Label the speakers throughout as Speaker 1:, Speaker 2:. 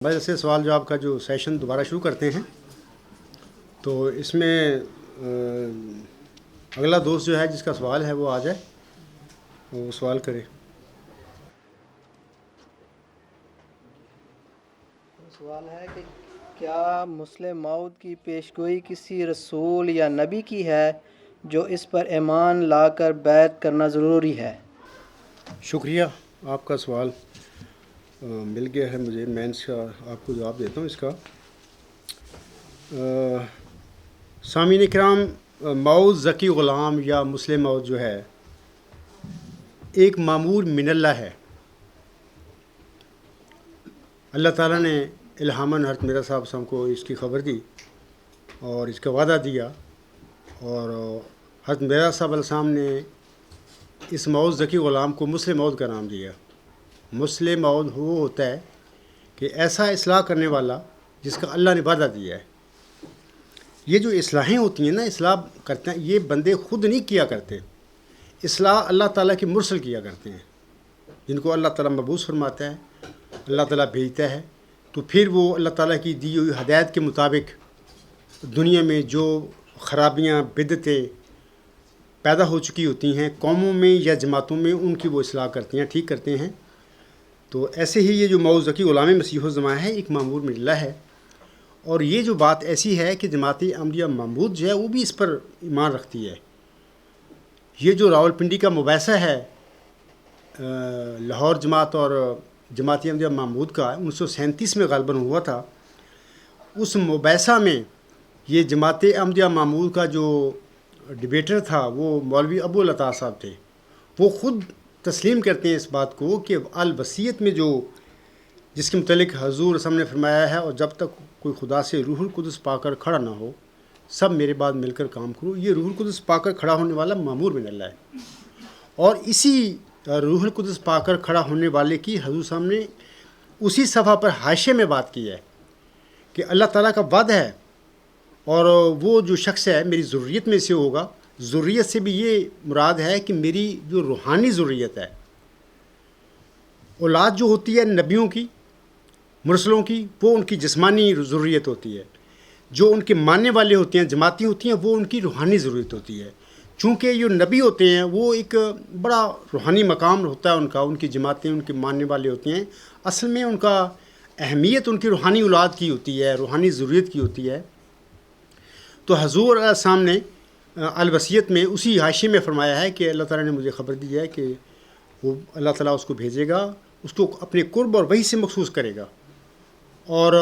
Speaker 1: بس سے سوال جواب کا جو سیشن دوبارہ شروع کرتے ہیں تو اس میں اگلا دوست جو ہے جس کا سوال ہے وہ آ جائے، وہ سوال کرے۔
Speaker 2: سوال ہے کہ کیا مسلم موعود کی پیشگوئی کسی رسول یا نبی کی ہے جو اس پر ایمان لا کر بیعت کرنا ضروری ہے؟
Speaker 1: شکریہ، آپ کا سوال مل گیا ہے مجھے، میں اس کا آپ کو جواب دیتا ہوں اس کا۔ سامعین کرام، موعود ذکی غلام یا مسلم موعود جو ہے ایک مامور من اللہ ہے۔ اللہ تعالیٰ نے الہاماً حضرت مرزا صاحب کو اس کی خبر دی اور اس کا وعدہ دیا، اور حضرت مرزا صاحب علیہ السلام نے اس موعود ذکی غلام کو مسلم موعود کا نام دیا۔ مسلم موعود وہ ہوتا ہے کہ ایسا اصلاح کرنے والا جس کا اللہ نے وعدہ دیا ہے۔ یہ جو اصلاحیں ہوتی ہیں نا، اصلاح کرتے ہیں، یہ بندے خود نہیں کیا کرتے، اصلاح اللہ تعالیٰ کی مرسل کیا کرتے ہیں، جن کو اللہ تعالیٰ مبعوث فرماتا ہے، اللہ تعالیٰ بھیجتا ہے، تو پھر وہ اللہ تعالیٰ کی دی ہوئی ہدایت کے مطابق دنیا میں جو خرابیاں بدعتیں پیدا ہو چکی ہوتی ہیں قوموں میں یا جماعتوں میں، ان کی وہ اصلاح کرتے ہیں، ٹھیک کرتے ہیں۔ تو ایسے ہی یہ جو موعود ذکی غلام مسیح الزماں ہے، ایک مامور من اللہ ہے، اور یہ جو بات ایسی ہے کہ جماعت احمدیہ محمود جو ہے وہ بھی اس پر ایمان رکھتی ہے۔ یہ جو راولپنڈی کا مباحثہ ہے لاہور جماعت اور جماعت احمدیہ محمود کا 1937 میں غالباً ہوا تھا، اس مباحثہ میں یہ جماعت احمدیہ محمود کا جو ڈبیٹر تھا وہ مولوی ابو العطا صاحب تھے۔ وہ خود تسلیم کرتے ہیں اس بات کو کہ الوصیت میں جو جس کے متعلق حضور صلی اللہ علیہ وسلم نے فرمایا ہے، اور جب تک کوئی خدا سے روح القدس پا کر کھڑا نہ ہو سب میرے بعد مل کر کام کرو، یہ روح القدس پا کر کھڑا ہونے والا مامور من اللہ ہے۔ اور اسی روح القدس پا کر کھڑا ہونے والے کی حضور صاحب نے اسی صفحہ پر حاشیے میں بات کی ہے کہ اللہ تعالیٰ کا وعدہ ہے، اور وہ جو شخص ہے میری ذریت میں سے ہوگا۔ ذریت سے بھی یہ مراد ہے کہ میری جو روحانی ذریت ہے، اولاد جو ہوتی ہے نبیوں کی مرسلوں کی، وہ ان کی جسمانی ذریت ہوتی ہے، جو ان کے ماننے والے ہوتے ہیں جماعتی ہوتی ہیں وہ ان کی روحانی ضرورت ہوتی ہے۔ چونکہ جو نبی ہوتے ہیں وہ ایک بڑا روحانی مقام ہوتا ہے ان کا، ان کی جماعتیں ان کے ماننے والے ہوتے ہیں، اصل میں ان کا اہمیت ان کی روحانی اولاد کی ہوتی ہے، روحانی ضرورت کی ہوتی ہے۔ تو حضور علیہ السلام نے الوصیت میں اسی حاشیے میں فرمایا ہے کہ اللہ تعالیٰ نے مجھے خبر دی ہے کہ وہ اللہ تعالیٰ اس کو بھیجے گا، اس کو اپنے قرب اور وحی سے مخصوص کرے گا، اور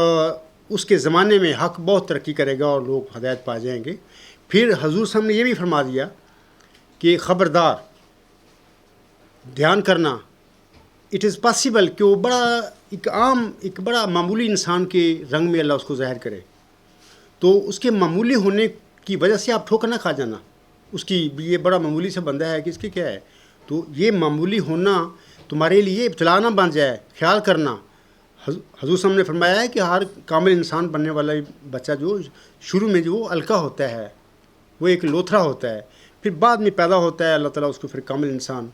Speaker 1: اس کے زمانے میں حق بہت ترقی کرے گا اور لوگ ہدایت پا جائیں گے۔ پھر حضور صلی اللہ علیہ وسلم نے یہ بھی فرما دیا کہ خبردار، دھیان کرنا، اٹ از پاسبل کہ وہ ایک بڑا معمولی انسان کے رنگ میں اللہ اس کو ظاہر کرے، تو اس کے معمولی ہونے کی وجہ سے آپ ٹھوکر نہ کھا جانا، اس کی یہ بڑا معمولی سے بندہ ہے کہ اس کے کیا ہے، تو یہ معمولی ہونا تمہارے لیے ابتلا نہ بن جائے، خیال کرنا۔ حضور صلی اللہ علیہ وسلم نے فرمایا ہے کہ ہر کامل انسان بننے والا بچہ جو شروع میں جو وہ الکا ہوتا ہے، وہ ایک لوتھڑا ہوتا ہے، پھر بعد میں پیدا ہوتا ہے، اللہ تعالیٰ اس کو پھر کامل انسان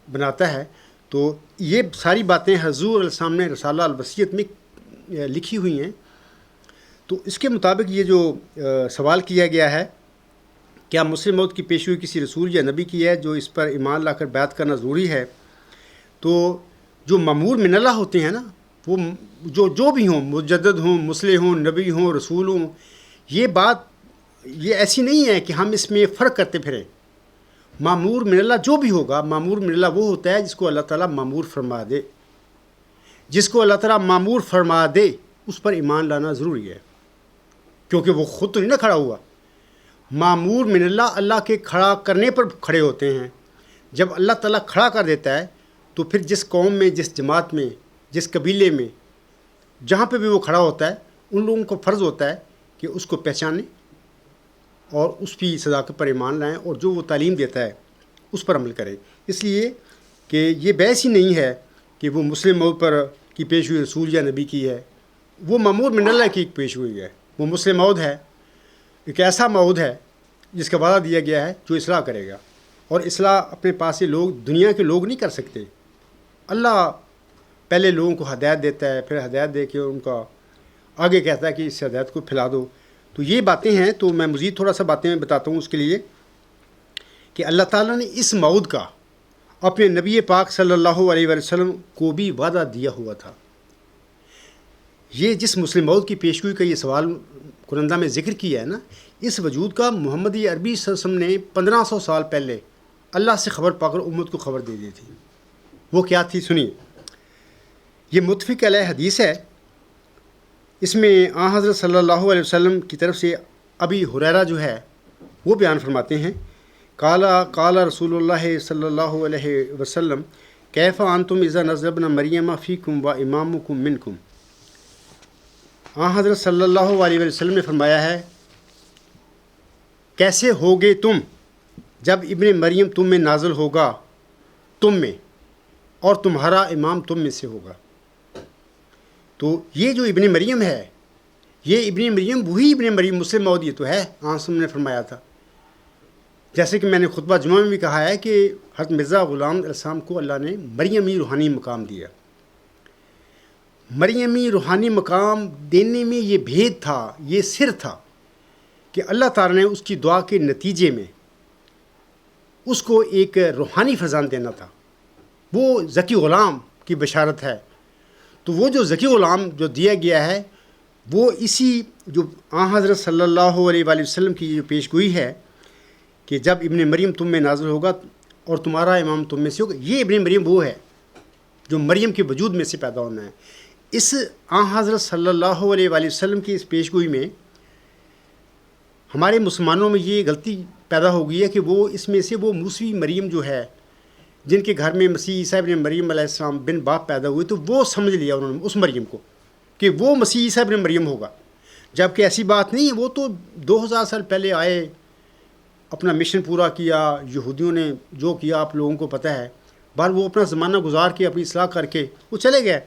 Speaker 1: بناتا ہے۔ تو یہ ساری باتیں حضور علیہ السلام نے رسالہ الوصیت میں لکھی ہوئی ہیں۔ تو اس کے مطابق یہ جو سوال کیا گیا ہے، کیا مسلم موعود کی پیشگوئی کسی رسول یا نبی کی ہے جو اس پر ایمان لا کر بیعت کرنا ضروری ہے؟ تو جو مامور من اللہ ہوتے ہیں نا، وہ جو بھی ہوں، مجدد ہوں، مصلح ہوں، نبی ہوں، رسول ہوں، یہ بات یہ ایسی نہیں ہے کہ ہم اس میں فرق کرتے پھریں۔ مامور من اللہ جو بھی ہوگا، مامور من اللہ وہ ہوتا ہے جس کو اللہ تعالیٰ مامور فرما دے، جس کو اللہ تعالیٰ مامور فرما دے اس پر ایمان لانا ضروری ہے، کیونکہ وہ خود تو نہیں نہ کھڑا ہوا۔ مامور من اللہ اللہ کے کھڑا کرنے پر کھڑے ہوتے ہیں۔ جب اللہ تعالیٰ کھڑا کر دیتا ہے تو پھر جس قوم میں، جس جماعت میں، جس قبیلے میں، جہاں پہ بھی وہ کھڑا ہوتا ہے، ان لوگوں کو فرض ہوتا ہے کہ اس کو پہچانیں اور اس کی صداقت پر ایمان لائیں، اور جو وہ تعلیم دیتا ہے اس پر عمل کریں۔ اس لیے کہ یہ بحث ہی نہیں ہے کہ وہ مسلم موعود پر کی پیشگوئی رسول یا نبی کی ہے، وہ مامور من اللہ کی ایک پیشگوئی ہے۔ وہ مسلم موعود ہے، ایک ایسا موعود ہے جس کا وعدہ دیا گیا ہے جو اصلاح کرے گا، اور اصلاح اپنے پاس سے لوگ، دنیا کے لوگ نہیں کر سکتے، اللہ پہلے لوگوں کو ہدایت دیتا ہے، پھر ہدایت دے کے ان کا آگے کہتا ہے کہ اس ہدایت کو پھیلا دو. تو یہ باتیں ہیں. تو میں مزید تھوڑا سا باتیں بتاتا ہوں اس کے لیے کہ اللہ تعالیٰ نے اس موعود کا اپنے نبی پاک صلی اللہ علیہ وسلم کو بھی وعدہ دیا ہوا تھا. یہ جس مسلم موعود کی پیشگوئی کا یہ سوال قرآن میں ذکر کیا ہے نا، اس وجود کا محمد عربی صلی اللہ علیہ وسلم نے 1500 سال پہلے اللہ سے خبر پا کر امت کو خبر دے دی تھی. وہ کیا تھی سنیے. یہ متفق علیہ حدیث ہے. اس میں آن حضرت صلی اللہ علیہ وسلم کی طرف سے ابی ہریرہ جو ہے وہ بیان فرماتے ہیں، قال رسول اللہ صلی اللہ علیہ وسلم کیف انتم اذا نزل ابن مریم فیکم و امامکم منکم. آن حضرت صلی اللہ علیہ وسلم نے فرمایا ہے، کیسے ہوگے تم جب ابن مریم تم میں نازل ہوگا، تم میں، اور تمہارا امام تم میں سے ہوگا. تو یہ جو ابن مریم ہے، یہ ابن مریم وہی ابن مریم مسلم موعود یہ تو ہے آن نے فرمایا تھا. جیسے کہ میں نے خطبہ جمعہ میں بھی کہا ہے کہ حضرت مرزا غلام علیہ السلام کو اللہ نے مریمی روحانی مقام دیا. مریمی روحانی مقام دینے میں یہ بھید تھا، یہ سر تھا کہ اللہ تعالیٰ نے اس کی دعا کے نتیجے میں اس کو ایک روحانی فرزند دینا تھا. وہ ذکی غلام کی بشارت ہے. تو وہ جو ذکی غلام جو دیا گیا ہے وہ اسی جو آن حضرت صلی اللہ علیہ وآلہ وسلم کی جو پیشگوئی ہے کہ جب ابن مریم تم میں نازل ہوگا اور تمہارا امام تم میں سے ہوگا. یہ ابن مریم وہ ہے جو مریم کے وجود میں سے پیدا ہونا ہے. اس آن حضرت صلی اللہ علیہ وآلہ وسلم کی اس پیشگوئی میں ہمارے مسلمانوں میں یہ غلطی پیدا ہو گئی ہے کہ وہ اس میں سے وہ موسوی مریم جو ہے جن کے گھر میں مسیح عیسیٰ ابن مریم علیہ السلام بن باپ پیدا ہوئے، تو وہ سمجھ لیا انہوں نے اس مریم کو کہ وہ مسیح عیسیٰ ابن مریم ہوگا، جبکہ ایسی بات نہیں ہے. وہ تو 2000 سال پہلے آئے، اپنا مشن پورا کیا، یہودیوں نے جو کیا آپ لوگوں کو پتہ ہے. بہر وہ اپنا زمانہ گزار کے اپنی اصلاح کر کے وہ چلے گئے.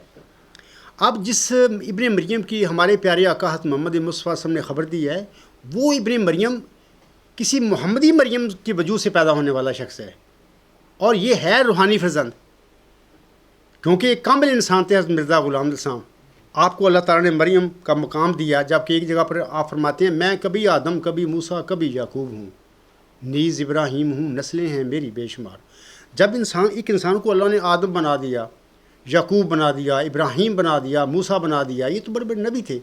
Speaker 1: اب جس ابن مریم کی ہمارے پیارے آقا حضرت محمد مصطفیٰ صلی اللہ علیہ وسلم نے خبر دی ہے، وہ ابن مریم کسی محمدی مریم کے وجود سے پیدا ہونے والا شخص ہے، اور یہ ہے روحانی فرزند، کیونکہ ایک کامل انسان تھے حضرت مرزا غلام السلام. آپ کو اللہ تعالیٰ نے مریم کا مقام دیا، جبکہ ایک جگہ پر آپ فرماتے ہیں میں کبھی آدم، کبھی موسیٰ، کبھی یعقوب ہوں، نیز ابراہیم ہوں، نسلیں ہیں میری بے شمار. جب ایک انسان کو اللہ نے آدم بنا دیا، یعقوب بنا دیا، ابراہیم بنا دیا، موسیٰ بنا دیا، یہ تو بڑے بڑے نبی تھے.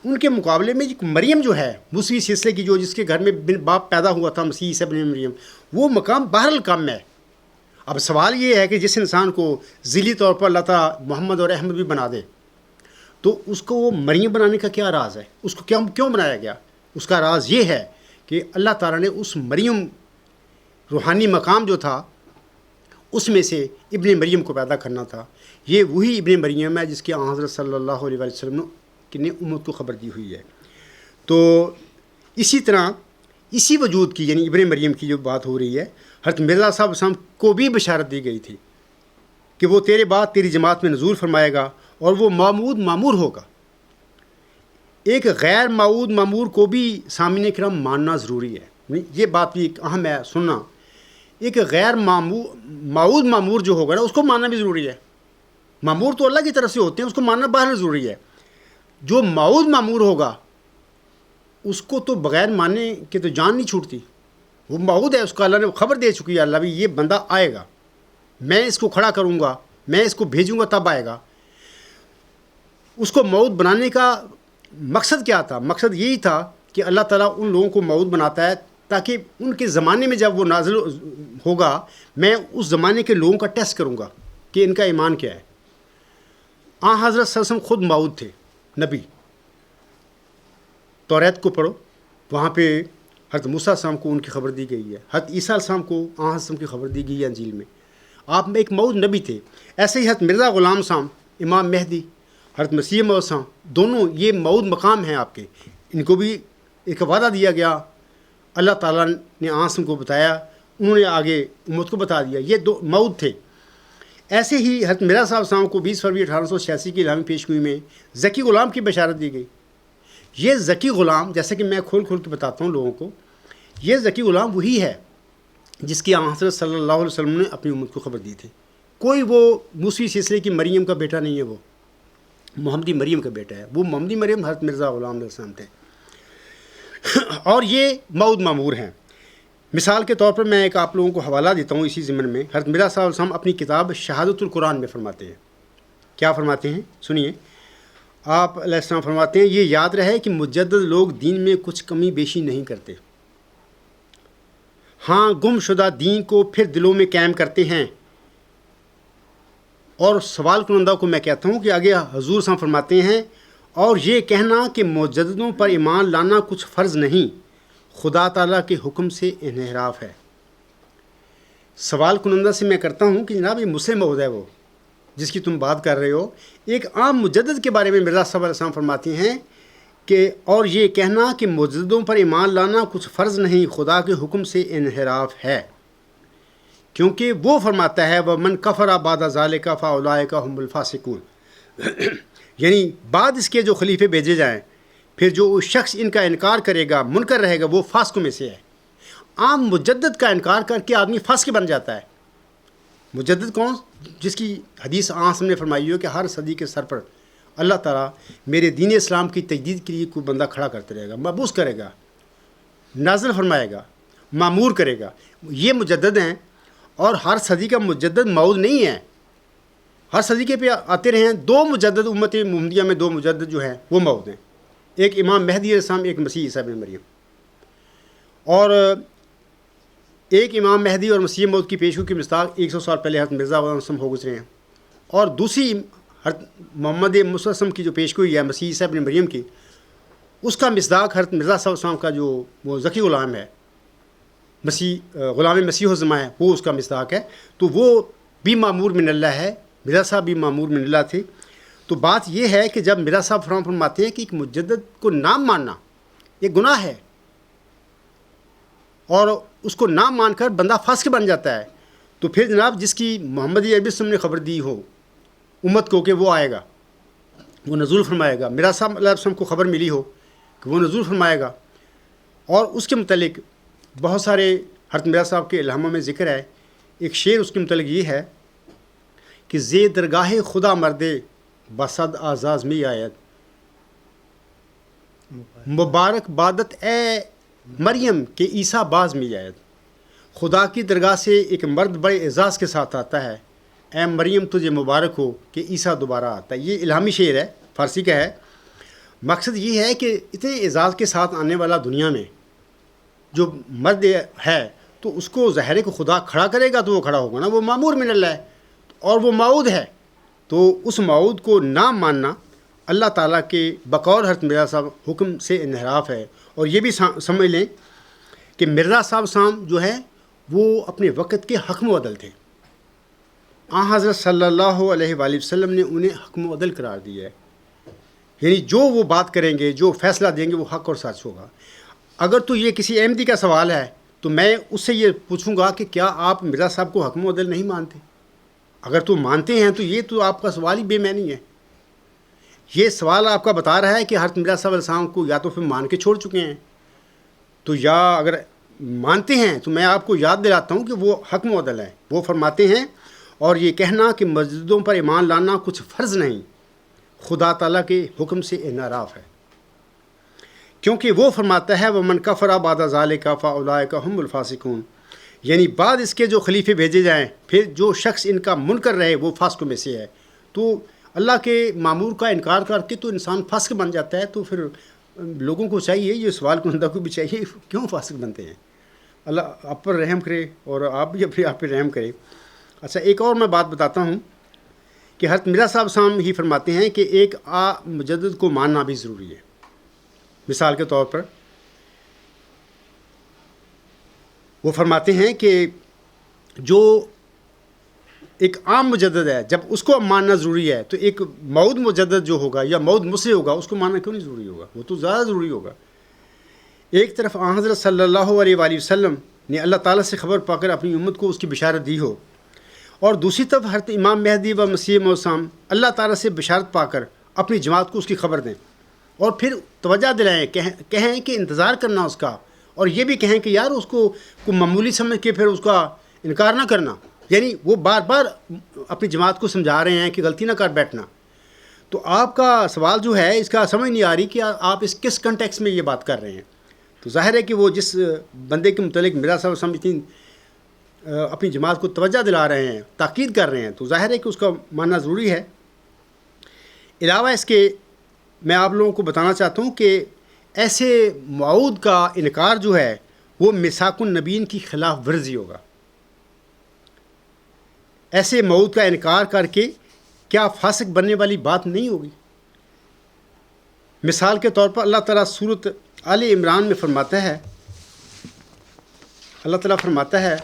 Speaker 1: ان کے مقابلے میں مریم جو ہے موسوی سلسلے کی، جو جس کے گھر میں بن باپ پیدا ہوا تھا مسیح عیسیٰ ابن مریم، وہ مقام بہرحال کم ہے. اب سوال یہ ہے کہ جس انسان کو ذیلی طور پر اللہ تعالیٰ محمد اور احمد بھی بنا دے، تو اس کو وہ مریم بنانے کا کیا راز ہے؟ اس کو کیوں بنایا گیا؟ اس کا راز یہ ہے کہ اللہ تعالیٰ نے اس مریم روحانی مقام جو تھا اس میں سے ابن مریم کو پیدا کرنا تھا. یہ وہی ابن مریم ہے جس کی آن حضرت صلی اللہ علیہ وسلم نے امت کو خبر دی ہوئی ہے. تو اسی طرح اسی وجود کی یعنی ابن مریم کی جو بات ہو رہی ہے، حضرت مرزا صاحب السلام کو بھی بشارت دی گئی تھی کہ وہ تیرے بعد تیری جماعت میں نزول فرمائے گا اور وہ معمود معمور ہوگا. ایک غیر معود معمور کو بھی سامعین کرام ماننا ضروری ہے. یہ بات بھی ایک اہم ہے سننا. ایک غیر معود معمور جو ہوگا نا اس کو ماننا بھی ضروری ہے. معمور تو اللہ کی طرف سے ہوتے ہیں، اس کو ماننا باہر ضروری ہے. جو معود معمور ہوگا اس کو تو بغیر ماننے کے تو جان نہیں چھوٹتی. وہ معود ہے، اس کو اللہ نے خبر دے چکی ہے اللہ بھی یہ بندہ آئے گا، میں اس کو کھڑا کروں گا، میں اس کو بھیجوں گا تب آئے گا. اس کو معود بنانے کا مقصد کیا تھا؟ مقصد یہی تھا کہ اللہ تعالیٰ ان لوگوں کو معود بناتا ہے تاکہ ان کے زمانے میں جب وہ نازل ہوگا میں اس زمانے کے لوگوں کا ٹیسٹ کروں گا کہ ان کا ایمان کیا ہے. آن حضرت صلی اللہ علیہ وسلم خود معود تھے، نبی. توریت کو پڑھو، وہاں پہ حضرت موسیٰ السلام کو ان کی خبر دی گئی ہے، حضرت عیسیٰ السلام کو آن حضرت کی خبر دی گئی ہے انجیل میں. آپ ایک معود نبی تھے. ایسے ہی حضرت مرزا غلام السلام، امام مہدی، حضرت مسیح موعود السلام، دونوں یہ معود مقام ہیں آپ کے. ان کو بھی ایک وعدہ دیا گیا، اللہ تعالیٰ نے آن کو بتایا، انہوں نے آگے امت کو بتا دیا. یہ دو معود تھے. ایسے ہی حضرت مرزا صاحب السلام کو 20 فروری 1886 کی الہامی پیشگوئی میں ذکی غلام کی بشارت دی گئی. یہ ذکی غلام، جیسے کہ میں کھول کے بتاتا ہوں لوگوں کو، یہ ذکی غلام وہی ہے جس کی آن حضرت صلی اللہ علیہ وسلم نے اپنی امت کو خبر دی تھی کوئی وہ موسوی سلسلے کی مریم کا بیٹا نہیں ہے، وہ محمدی مریم کا بیٹا ہے. وہ محمدی مریم حضرت مرزا غلام علیہ السلام تھے. اور یہ موعود معمور ہیں. مثال کے طور پر میں ایک آپ لوگوں کو حوالہ دیتا ہوں اسی ضمن میں. حضرت مرزا صاحب علیہ وسلم اپنی کتاب شہادت القرآن میں فرماتے ہیں. کیا فرماتے ہیں؟ سنیے. آپ علیہ السلام فرماتے ہیں، یہ یاد رہے کہ مجدد لوگ دین میں کچھ کمی بیشی نہیں کرتے، ہاں گم شدہ دین کو پھر دلوں میں قائم کرتے ہیں. اور سوال کنندہ کو میں کہتا ہوں کہ آگے حضور صلی اللہ علیہ وسلم فرماتے ہیں، اور یہ کہنا کہ مجددوں پر ایمان لانا کچھ فرض نہیں، خدا تعالیٰ کے حکم سے انحراف ہے. سوال کنندہ سے میں کرتا ہوں کہ جناب یہ مسلم موعود ہے وہ جس کی تم بات کر رہے ہو. ایک عام مجدد کے بارے میں مرزا صاحب علیہ السلام فرماتے ہیں کہ اور یہ کہنا کہ مجددوں پر ایمان لانا کچھ فرض نہیں، خدا کے حکم سے انحراف ہے. کیونکہ وہ فرماتا ہے وَمَنْ كَفَرَ بَعْدَ ذَلِكَ فَأُولَٰئِكَ هُمُ الْفَاسِقُونَ. یعنی بعد اس کے جو خلیفے بھیجے جائیں، پھر جو شخص ان کا انکار کرے گا، منکر رہے گا، وہ فاسقوں میں سے ہے. عام مجدد کا انکار کر کے آدمی فاسق بن جاتا ہے. مجدد کون؟ جس کی حدیث آنس نے فرمائی ہو کہ ہر صدی کے سر پر اللہ تعالیٰ میرے دین اسلام کی تجدید کے لیے کوئی بندہ کھڑا کرتے رہے گا، مبعوث کرے گا، نازل فرمائے گا، معمور کرے گا. یہ مجدد ہیں. اور ہر صدی کا مجدد موعود نہیں ہے. ہر صدی کے پہ آتے رہے ہیں. 2 مجدد امت محمدیہ میں 2 مجدد جو ہیں وہ موعود ہیں. ایک امام مہدی علیہ السلام، ایک مسیح عیسیٰ ابن مریم. اور ایک امام مہدی اور مسیح موعود کی پیشگو کی مصداق 100 سال پہلے حضرت مرزا غلام وسلم ہو گزرے ہیں. اور دوسری حضرت محمد مصطفیٰ کی جو پیشگوئی ہے مسیح عیسیٰ ابن مریم کی، اس کا مصداق حضرت مرزا صلی اللہ علیہ وسلم کا جو وہ ذکی غلام ہے، مسیح غلام مسیح الزماں ہے، وہ اس کا مصداق ہے. تو وہ بھی معمور من اللہ ہے. مرزا صاحب بھی معمور من اللہ تھے. تو بات یہ ہے کہ جب مرزا صاحب فرماتے ہیں کہ ایک مجدد کو نام ماننا یہ گناہ ہے، اور اس کو نام مان کر بندہ فاسق بن جاتا ہے، تو پھر جناب جس کی محمد عربی وسلم نے خبر دی ہو امت کو کہ وہ آئے گا، وہ نزول فرمائے گا، مرزا صاحب علیہ وسلم کو خبر ملی ہو کہ وہ نزول فرمائے گا، اور اس کے متعلق بہت سارے حضرت مرزا صاحب کے الہاموں میں ذکر ہے. ایک شعر اس کے متعلق یہ ہے کہ زے درگاہ خدا مردے بصد آزاز میں آیت، مبارک بادت اے مریم کے عیسیٰ باز میں آیت. خدا کی درگاہ سے ایک مرد بڑے اعزاز کے ساتھ آتا ہے، اے مریم تجھے مبارک ہو کہ عیسیٰ دوبارہ آتا ہے. یہ الہامی شعر ہے، فارسی کا ہے. مقصد یہ ہے کہ اتنے اعزاز کے ساتھ آنے والا دنیا میں جو مرد ہے، تو اس کو ظاہر ہے کہ خدا کھڑا کرے گا تو وہ کھڑا ہوگا نا، وہ معمور من اللہ ہے اور وہ موعود ہے. تو اس موعود کو نہ ماننا اللہ تعالیٰ کے بقول حضرت مرزا صاحب حکم سے انحراف ہے. اور یہ بھی سمجھ لیں کہ مرزا صاحب سام جو ہے وہ اپنے وقت کے حکم و عدل تھے. حضرت صلی اللہ علیہ وآلہ وسلم نے انہیں حکم و عدل قرار دیا ہے. یعنی جو وہ بات کریں گے، جو فیصلہ دیں گے، وہ حق اور سچ ہوگا. اگر تو یہ کسی احمدی کا سوال ہے تو میں اس سے یہ پوچھوں گا کہ کیا آپ مرزا صاحب کو حکم و عدل نہیں مانتے؟ اگر تو مانتے ہیں تو یہ تو آپ کا سوال ہی بے معنی ہے. یہ سوال آپ کا بتا رہا ہے کہ حضرت مرزا صاحب علیہ السلام کو یا تو پھر مان کے چھوڑ چکے ہیں، تو یا اگر مانتے ہیں تو میں آپ کو یاد دلاتا ہوں کہ وہ حکم و عدل ہے. وہ فرماتے ہیں اور یہ کہنا کہ مسجدوں پر ایمان لانا کچھ فرض نہیں، خدا تعالیٰ کے حکم سے انحراف ہے. کیونکہ وہ فرماتا ہے وَمَنْ كَفَرَ بَعْدَ ذَلِكَ فَأُولَٰئِكَ هُمُ الْفَاسِقُونَ. یعنی بعد اس کے جو خلیفے بھیجے جائیں، پھر جو شخص ان کا منکر رہے وہ فاسقوں میں سے ہے. تو اللہ کے معمور کا انکار کر کے تو انسان فاسق بن جاتا ہے. تو پھر لوگوں کو چاہیے، یہ سوال کنندہ کو بھی چاہیے، کیوں فاسق بنتے ہیں؟ اللہ آپ پر رحم کرے اور آپ بھی اپنے آپ پہ رحم کرے. اچھا، ایک اور میں بات بتاتا ہوں کہ حضرت مرزا صاحب صاحب ہی فرماتے ہیں کہ ایک مجدد کو ماننا بھی ضروری ہے. مثال کے طور پر وہ فرماتے ہیں کہ جو ایک عام مجدد ہے، جب اس کو ماننا ضروری ہے تو ایک موعود مجدد جو ہوگا یا موعود مسیح ہوگا اس کو ماننا کیوں نہیں ضروری ہوگا؟ وہ تو زیادہ ضروری ہوگا. ایک طرف حضرت صلی اللہ علیہ وآلہ وسلم نے اللہ تعالیٰ سے خبر پا کر اپنی امت کو اس کی بشارت دی ہو، اور دوسری طرف حضرت امام مہدی و مسیح موعود اللہ تعالیٰ سے بشارت پا کر اپنی جماعت کو اس کی خبر دیں، اور پھر توجہ دلائیں، کہیں کہ انتظار کرنا اس کا، اور یہ بھی کہیں کہ یار اس کو معمولی سمجھ کے پھر اس کا انکار نہ کرنا. یعنی وہ بار بار اپنی جماعت کو سمجھا رہے ہیں کہ غلطی نہ کر بیٹھنا. تو آپ کا سوال جو ہے اس کا سمجھ نہیں آ رہی کہ آپ اس کس کنٹیکس میں یہ بات کر رہے ہیں. تو ظاہر ہے کہ وہ جس بندے کے متعلق میرا صاحب اتنی اپنی جماعت کو توجہ دلا رہے ہیں، تاکید کر رہے ہیں، تو ظاہر ہے کہ اس کا ماننا ضروری ہے. علاوہ اس کے میں آپ لوگوں کو بتانا چاہتا ہوں کہ ایسے موعود کا انکار جو ہے وہ میثاق النبیین کی خلاف ورزی ہوگا. ایسے موعود کا انکار کر کے کیا فاسق بننے والی بات نہیں ہوگی؟ مثال کے طور پر اللہ تعالیٰ سورۃ آل عمران میں فرماتا ہے، اللہ تعالیٰ فرماتا ہے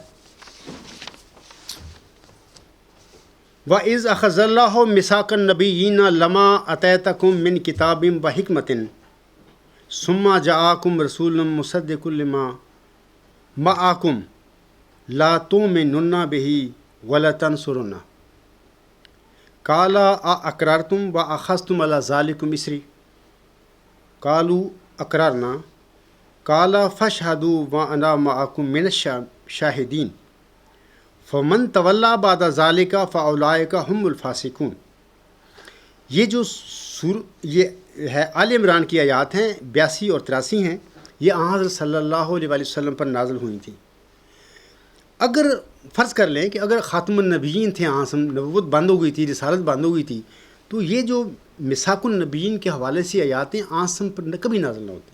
Speaker 1: وَإِذْ أَخَذَ اللَّهُ مِيثَاقَ النَّبِيِّينَ لَمَا آتَيْتُكُم مِّن كِتَابٍ وَحِكْمَةٍ ثُمَّ جَاءَكُمْ رَسُولٌ مُّصَدِّقٌ لِّمَا مَعَكُمْ لَا تُؤْمِنُنَّ بِهِ وَلَا تَنصُرُنَّهُ قَالَ أَأَقْرَرْتُمْ وَأَخَذْتُمْ عَلَىٰ ذَٰلِكُمْ إِصْرِي قَالُوا أَقْرَرْنَا قَالَ فَاشْهَدُوا وَأَنَا مَعَكُم مِّنَ الشَّاهِدِينَ فمن طولّہ بعد ذالک فاولئک هم الفاسقون. یہ ہے آل عمران کی آیات ہیں، 82 اور 83 ہیں. یہ حضرت صلی اللہ علیہ وآلہ وسلم پر نازل ہوئی تھیں. اگر فرض کر لیں کہ اگر خاتم النبیین تھے، نبوت بند ہو گئی تھی، رسالت بند ہو گئی تھی، تو یہ جو میثاق النبیین کے حوالے سے آیاتیں آسم پر کبھی نازل نہ ہوتی.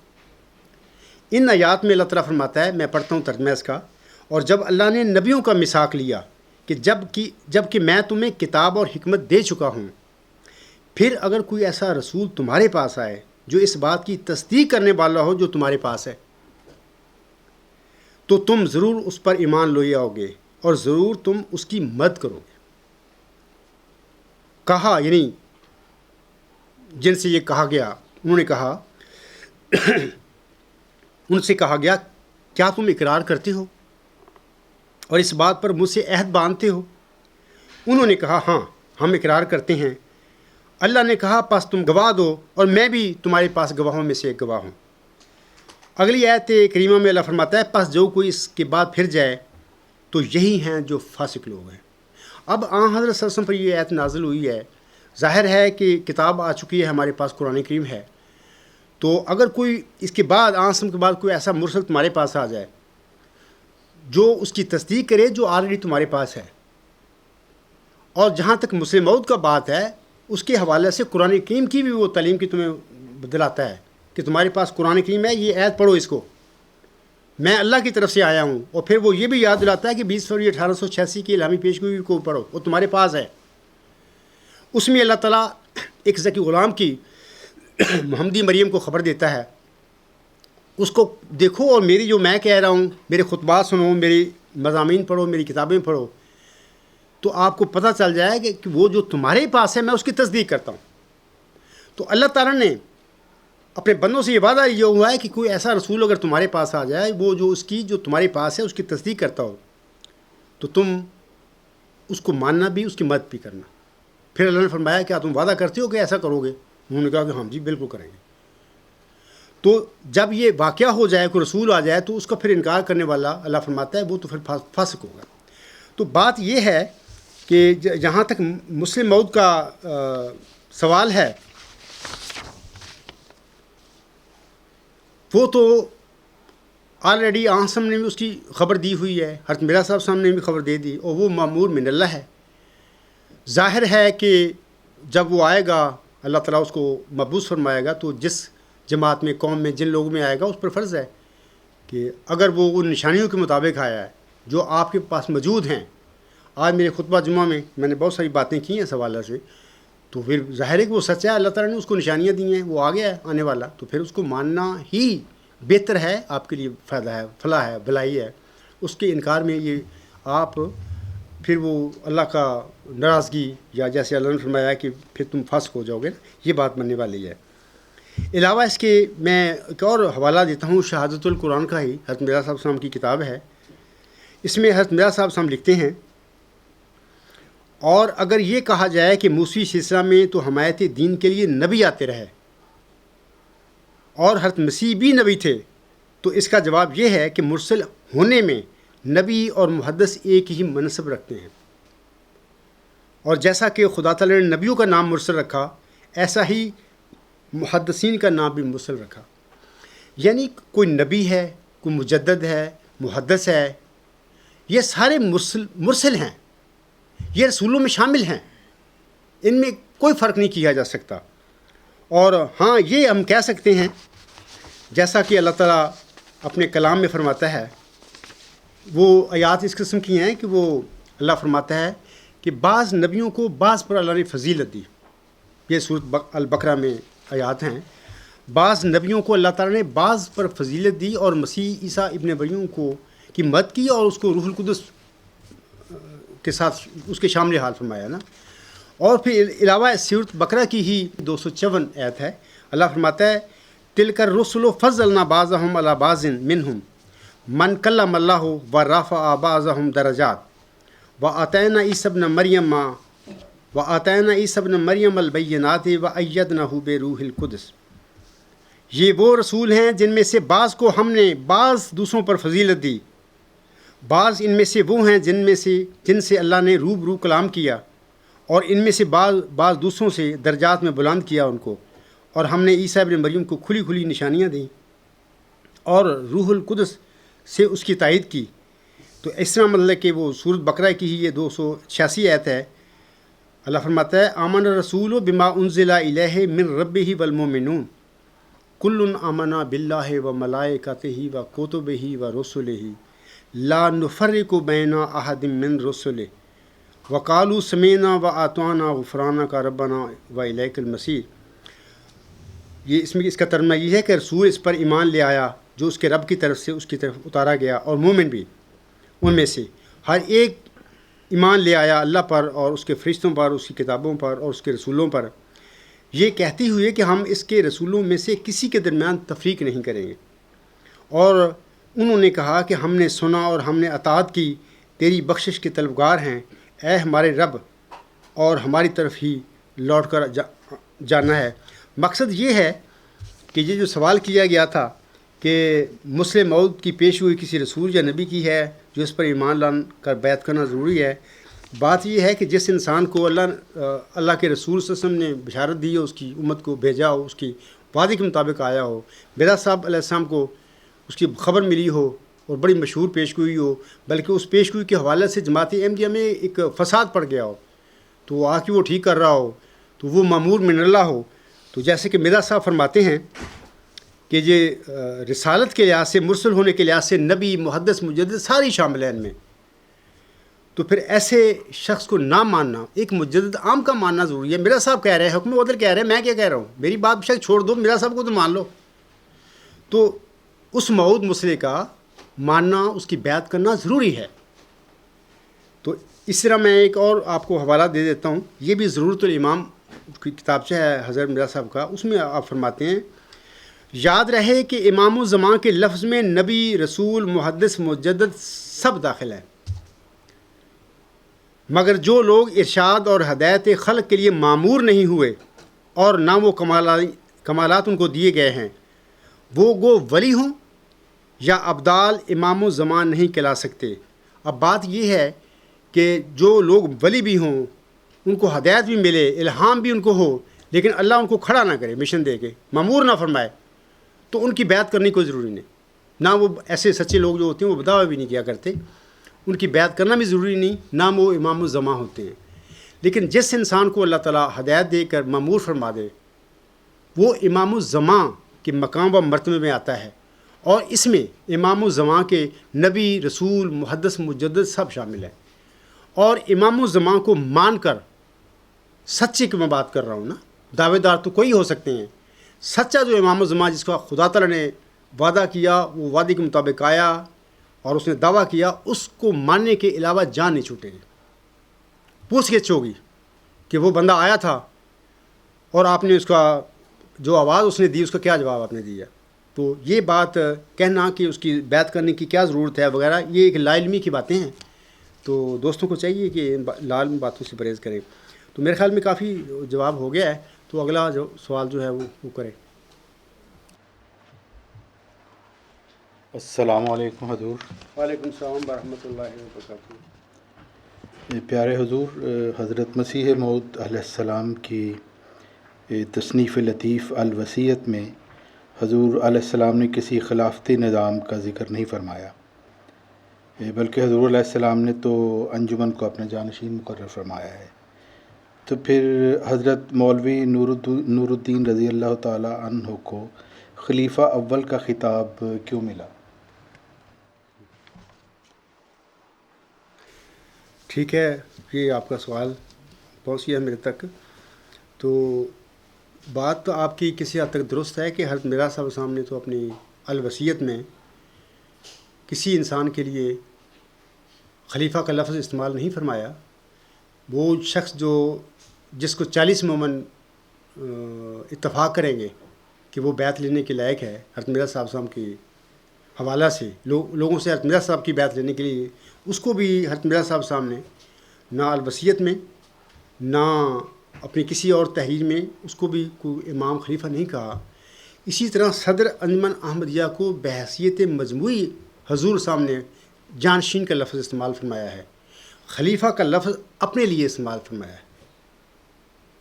Speaker 1: ان آیات میں اللہ تعالیٰ فرماتا ہے، میں پڑھتا ہوں ترجمہ اس کا، اور جب اللہ نے نبیوں کا میثاق لیا کہ جب کہ میں تمہیں کتاب اور حکمت دے چکا ہوں، پھر اگر کوئی ایسا رسول تمہارے پاس آئے جو اس بات کی تصدیق کرنے والا ہو جو تمہارے پاس ہے، تو تم ضرور اس پر ایمان لے آؤ گے اور ضرور تم اس کی مدد کرو گے. کہا یعنی جن سے یہ کہا گیا، انہوں نے کہا ان سے کہا گیا کیا تم اقرار کرتے ہو اور اس بات پر مجھ سے عہد باندھتے ہو؟ انہوں نے کہا ہاں، ہم اقرار کرتے ہیں. اللہ نے کہا پس تم گواہ دو اور میں بھی تمہارے پاس گواہوں میں سے ایک گواہ ہوں. اگلی آیت کریمہ میں اللہ فرماتا ہے پس جو کوئی اس کے بعد پھر جائے تو یہی ہیں جو فاسق لوگ ہیں. اب حضرت صلی اللہ علیہ وسلم پر یہ آیت نازل ہوئی ہے. ظاہر ہے کہ کتاب آ چکی ہے، ہمارے پاس قرآن کریم ہے. تو اگر کوئی اس کے بعد آسم کے بعد کوئی ایسا مرسل تمہارے پاس آ جائے جو اس کی تصدیق کرے جو آلریڈی تمہارے پاس ہے، اور جہاں تک مسلم موعود کا بات ہے اس کے حوالے سے قرآن کریم کی بھی وہ تعلیم کی تمہیں دلاتا ہے کہ تمہارے پاس قرآن کریم ہے، یہ آیت پڑھو، اس کو میں اللہ کی طرف سے آیا ہوں. اور پھر وہ یہ بھی یاد دلاتا ہے کہ 20 فروری 1886 کی الہامی پیشگوئی کو پڑھو، وہ تمہارے پاس ہے. اس میں اللہ تعالیٰ ایک ذکی غلام کی محمدی مریم کو خبر دیتا ہے، اس کو دیکھو اور میری جو میں کہہ رہا ہوں، میرے خطبات سنو، میری مضامین پڑھو، میری کتابیں پڑھو، تو آپ کو پتہ چل جائے کہ وہ جو تمہارے پاس ہے میں اس کی تصدیق کرتا ہوں. تو اللہ تعالیٰ نے اپنے بندوں سے یہ وعدہ لیا ہوا ہے کہ کوئی ایسا رسول اگر تمہارے پاس آ جائے وہ جو تمہارے پاس ہے اس کی تصدیق کرتا ہو، تو تم اس کو ماننا بھی، اس کی مدد بھی کرنا. پھر اللہ نے فرمایا کیا تم وعدہ کرتے ہو کہ ایسا کرو گے؟ انہوں نے کہا کہ ہاں جی بالکل کریں گے. تو جب یہ واقعہ ہو جائے، کوئی رسول آ جائے، تو اس کا پھر انکار کرنے والا اللہ فرماتا ہے وہ تو پھر فاسق ہوگا. تو بات یہ ہے کہ جہاں تک مسلم موعود کا سوال ہے، وہ تو آلریڈی آسم نے بھی اس کی خبر دی ہوئی ہے، حضرت میرا صاحب صاحب نے بھی خبر دے دی، اور وہ مامور من اللہ ہے. ظاہر ہے کہ جب وہ آئے گا اللہ تعالیٰ اس کو مبعوث فرمائے گا، تو جس جماعت میں، قوم میں، جن لوگوں میں آئے گا اس پر فرض ہے کہ اگر وہ ان نشانیوں کے مطابق آیا ہے جو آپ کے پاس موجود ہیں. آج میرے خطبہ جمعہ میں نے بہت ساری باتیں کی ہیں اس حوالے سے، تو پھر ظاہر ہے کہ وہ سچ ہے، اللہ تعالیٰ نے اس کو نشانیاں دی ہیں، وہ آ گیا ہے آنے والا، تو پھر اس کو ماننا ہی بہتر ہے، آپ کے لیے فائدہ ہے، فلاح ہے، بھلائی ہے. اس کے انکار میں یہ آپ پھر وہ اللہ کا ناراضگی، یا جیسے اللہ نے فرمایا کہ پھر تم فاسق ہو جاؤ گے، یہ بات بننے والی ہے. علاوہ اس کے میں ایک اور حوالہ دیتا ہوں شہادت القرآن کا ہی، حضرت مرزا صاحب صاحب کی کتاب ہے. اس میں حضرت مرزا صاحب صاحب لکھتے ہیں، اور اگر یہ کہا جائے کہ موسوی سلسلہ میں تو حمایت دین کے لیے نبی آتے رہے اور حضرت مسیح بھی نبی تھے، تو اس کا جواب یہ ہے کہ مرسل ہونے میں نبی اور محدث ایک ہی منصب رکھتے ہیں. اور جیسا کہ خدا تعالیٰ نے نبیوں کا نام مرسل رکھا، ایسا ہی محدثین کا نام بھی مرسل رکھا. یعنی کوئی نبی ہے، کوئی مجدد ہے، محدث ہے، یہ سارے مرسل ہیں، یہ رسولوں میں شامل ہیں، ان میں کوئی فرق نہیں کیا جا سکتا. اور ہاں یہ ہم کہہ سکتے ہیں جیسا کہ اللہ تعالیٰ اپنے کلام میں فرماتا ہے، وہ آیات اس قسم کی ہیں کہ وہ اللہ فرماتا ہے کہ بعض نبیوں کو بعض پر اللہ نے فضیلت دی. یہ سورۃ البقرہ میں آیات ہیں. بعض نبیوں کو اللہ تعالیٰ نے بعض پر فضیلت دی اور مسیح عیسیٰ ابن مریم کو کی مدد کی اور اس کو روح القدس کے ساتھ اس کے شامل حال فرمایا نا. اور پھر علاوہ سورۃ بقرہ کی ہی 254 آیت ہے، اللہ فرماتا ہے تلک الرسل فضلنا بعضهم علی بعض منهم من کلم اللہ ورفع بعضهم درجات وآتینا عیسی ابن مریم البینات وایدنہ بروح القدس. یہ وہ رسول ہیں جن میں سے بعض کو ہم نے بعض دوسروں پر فضیلت دی، بعض ان میں سے وہ ہیں جن سے اللہ نے روبرو کلام کیا، اور ان میں سے بعض دوسروں سے درجات میں بلند کیا ان کو، اور ہم نے عیسیٰ ابن مریم کو کھلی کھلی نشانیاں دیں اور روح القدس سے اس کی تائید کی. تو اس طرح مطلب کہ وہ سورۃ بقرہ کی ہی یہ 286 آیت ہے. اللہ فرماتا ہے آمن الرسول بما انزل الیہ من ربہ والمؤمنون کل آمن باللہ وملائکتہ وکتبہ ورسلہ لا نفرق بین احد من رسلہ وقالوا سمعنا واطعنا غفرانک ربنا والیک المصیر. یہ اس کا ترجمہ یہ ہے کہ رسول اس پر ایمان لے آیا جو اس کے رب کی طرف سے اس کی طرف اتارا گیا، اور مومن بھی ان میں سے ہر ایک ایمان لے آیا اللہ پر اور اس کے فرشتوں پر، اس کی کتابوں پر اور اس کے رسولوں پر، یہ کہتے ہوئے کہ ہم اس کے رسولوں میں سے کسی کے درمیان تفریق نہیں کریں گے. اور انہوں نے کہا کہ ہم نے سنا اور ہم نے اطاعت کی، تیری بخشش کے طلبگار ہیں اے ہمارے رب، اور ہماری طرف ہی لوٹ کر جانا ہے. مقصد یہ ہے کہ یہ جو سوال کیا گیا تھا کہ مسلم موعود کی پیش ہوئی کسی رسول یا نبی کی ہے جو اس پر ایمان لان کر بیعت کرنا ضروری ہے. بات یہ ہے کہ جس انسان کو اللہ کے رسول صلی اللہ علیہ وسلم نے بشارت دی ہو، اس کی امت کو بھیجا ہو، اس کی وعدے کے مطابق آیا ہو، بیدا صاحب علیہ السلام کو اس کی خبر ملی ہو اور بڑی مشہور پیشگوئی ہو، بلکہ اس پیشگوئی کے حوالے سے جماعت احمدیہ میں ایک فساد پڑ گیا ہو، تو آ کے وہ ٹھیک کر رہا ہو، تو وہ مامور من اللہ ہو. تو جیسے کہ مرزا صاحب فرماتے ہیں کہ یہ رسالت کے لحاظ سے، مرسل ہونے کے لحاظ سے نبی، محدث، مجدد ساری شامل ہیں ان میں. تو پھر ایسے شخص کو نہ ماننا، ایک مجدد عام کا ماننا ضروری ہے. مرزا صاحب کہہ رہے ہیں، حکم عدل کہہ رہے ہیں، میں کیا کہہ رہا ہوں؟ میری بات بشک چھوڑ دو، مرزا صاحب کو تو مان لو. تو اس موعود مسئلے کا ماننا، اس کی بیعت کرنا ضروری ہے. تو اس طرح میں ایک اور آپ کو حوالہ دے دیتا ہوں، یہ بھی ضرورت الامام کی کتابچہ ہے حضرت مرزا صاحب کا. اس میں آپ فرماتے ہیں یاد رہے کہ امام الزمان کے لفظ میں نبی، رسول، محدث، مجدد سب داخل ہیں، مگر جو لوگ ارشاد اور ہدایت خلق کے لیے معمور نہیں ہوئے اور نہ وہ کمالات ان کو دیے گئے ہیں، وہ گو ولی ہوں یا ابدال امام الزمان نہیں کہلا سکتے. اب بات یہ ہے کہ جو لوگ ولی بھی ہوں، ان کو ہدایت بھی ملے، الہام بھی ان کو ہو، لیکن اللہ ان کو کھڑا نہ کرے مشن دے کے، معمور نہ فرمائے، تو ان کی بیعت کرنی کوئی ضروری نہیں. نہ وہ ایسے سچے لوگ جو ہوتے ہیں وہ دعویٰ بھی نہیں کیا کرتے، ان کی بیعت کرنا بھی ضروری نہیں، نہ وہ امام الزمان ہوتے ہیں. لیکن جس انسان کو اللہ تعالیٰ ہدایت دے کر معمور فرما دے، وہ امام الزمان کے مقام و مرتبے میں آتا ہے. اور اس میں امام الزمان کے نبی، رسول، محدث، مجدد سب شامل ہیں. اور امام الزمان کو مان کر، سچے کی میں بات کر رہا ہوں نا، دعوے دار تو کوئی ہو سکتے ہیں، سچا جو امام الزمان جس کا خدا تعالیٰ نے وعدہ کیا، وہ وعدے کے مطابق آیا اور اس نے دعویٰ کیا، اس کو ماننے کے علاوہ جان نہیں چھوٹے گی. پوچھ گچھ ہوگی کہ وہ بندہ آیا تھا اور آپ نے اس کا جو آواز اس نے دی، اس کا کیا جواب آپ نے دیا. تو یہ بات کہنا کہ اس کی بیعت کرنے کی کیا ضرورت ہے وغیرہ، یہ ایک لا علمی کی باتیں ہیں. تو دوستوں کو چاہیے کہ ان لا علم باتوں سے پرہیز کریں. تو میرے خیال میں کافی جواب ہو گیا ہے، تو اگلا جو سوال جو ہے وہ کریں.
Speaker 3: السلام علیکم حضور.
Speaker 1: وعلیکم السلام ورحمۃ اللہ وبرکاتہ.
Speaker 3: پیارے حضور، حضرت مسیح موعود علیہ السلام کی تصنیف لطیف الوصیت میں حضور علیہ السلام نے کسی خلافتی نظام کا ذکر نہیں فرمایا، بلکہ حضور علیہ السلام نے تو انجمن کو اپنا جانشین مقرر فرمایا ہے۔ تو پھر حضرت مولوی نور الدین رضی اللہ تعالیٰ عنہ کو خلیفہ اول کا خطاب کیوں ملا؟
Speaker 1: ٹھیک ہے، یہ آپ کا سوال پہنچ گیا میرے تک۔ تو بات تو آپ کی کسی حد تک درست ہے کہ حضرت مرزا صاحب صاحب نے تو اپنی الوصیت میں کسی انسان کے لیے خلیفہ کا لفظ استعمال نہیں فرمایا۔ وہ شخص جس کو 40 مومن اتفاق کریں گے کہ وہ بیعت لینے کے لائق ہے، حضرت مرزا صاحب صاحب کے حوالہ سے لوگوں سے حضرت مرزا صاحب کی بیعت لینے کے لیے، اس کو بھی حضرت مرزا صاحب صاحب نے نہ الوصیت میں نہ اپنی کسی اور تحریر میں اس کو بھی کوئی امام خلیفہ نہیں کہا۔ اسی طرح صدر انجمن احمدیہ کو بحیثیت مجموعی حضور صاحب نے جانشین کا لفظ استعمال فرمایا ہے، خلیفہ کا لفظ اپنے لیے استعمال فرمایا ہے۔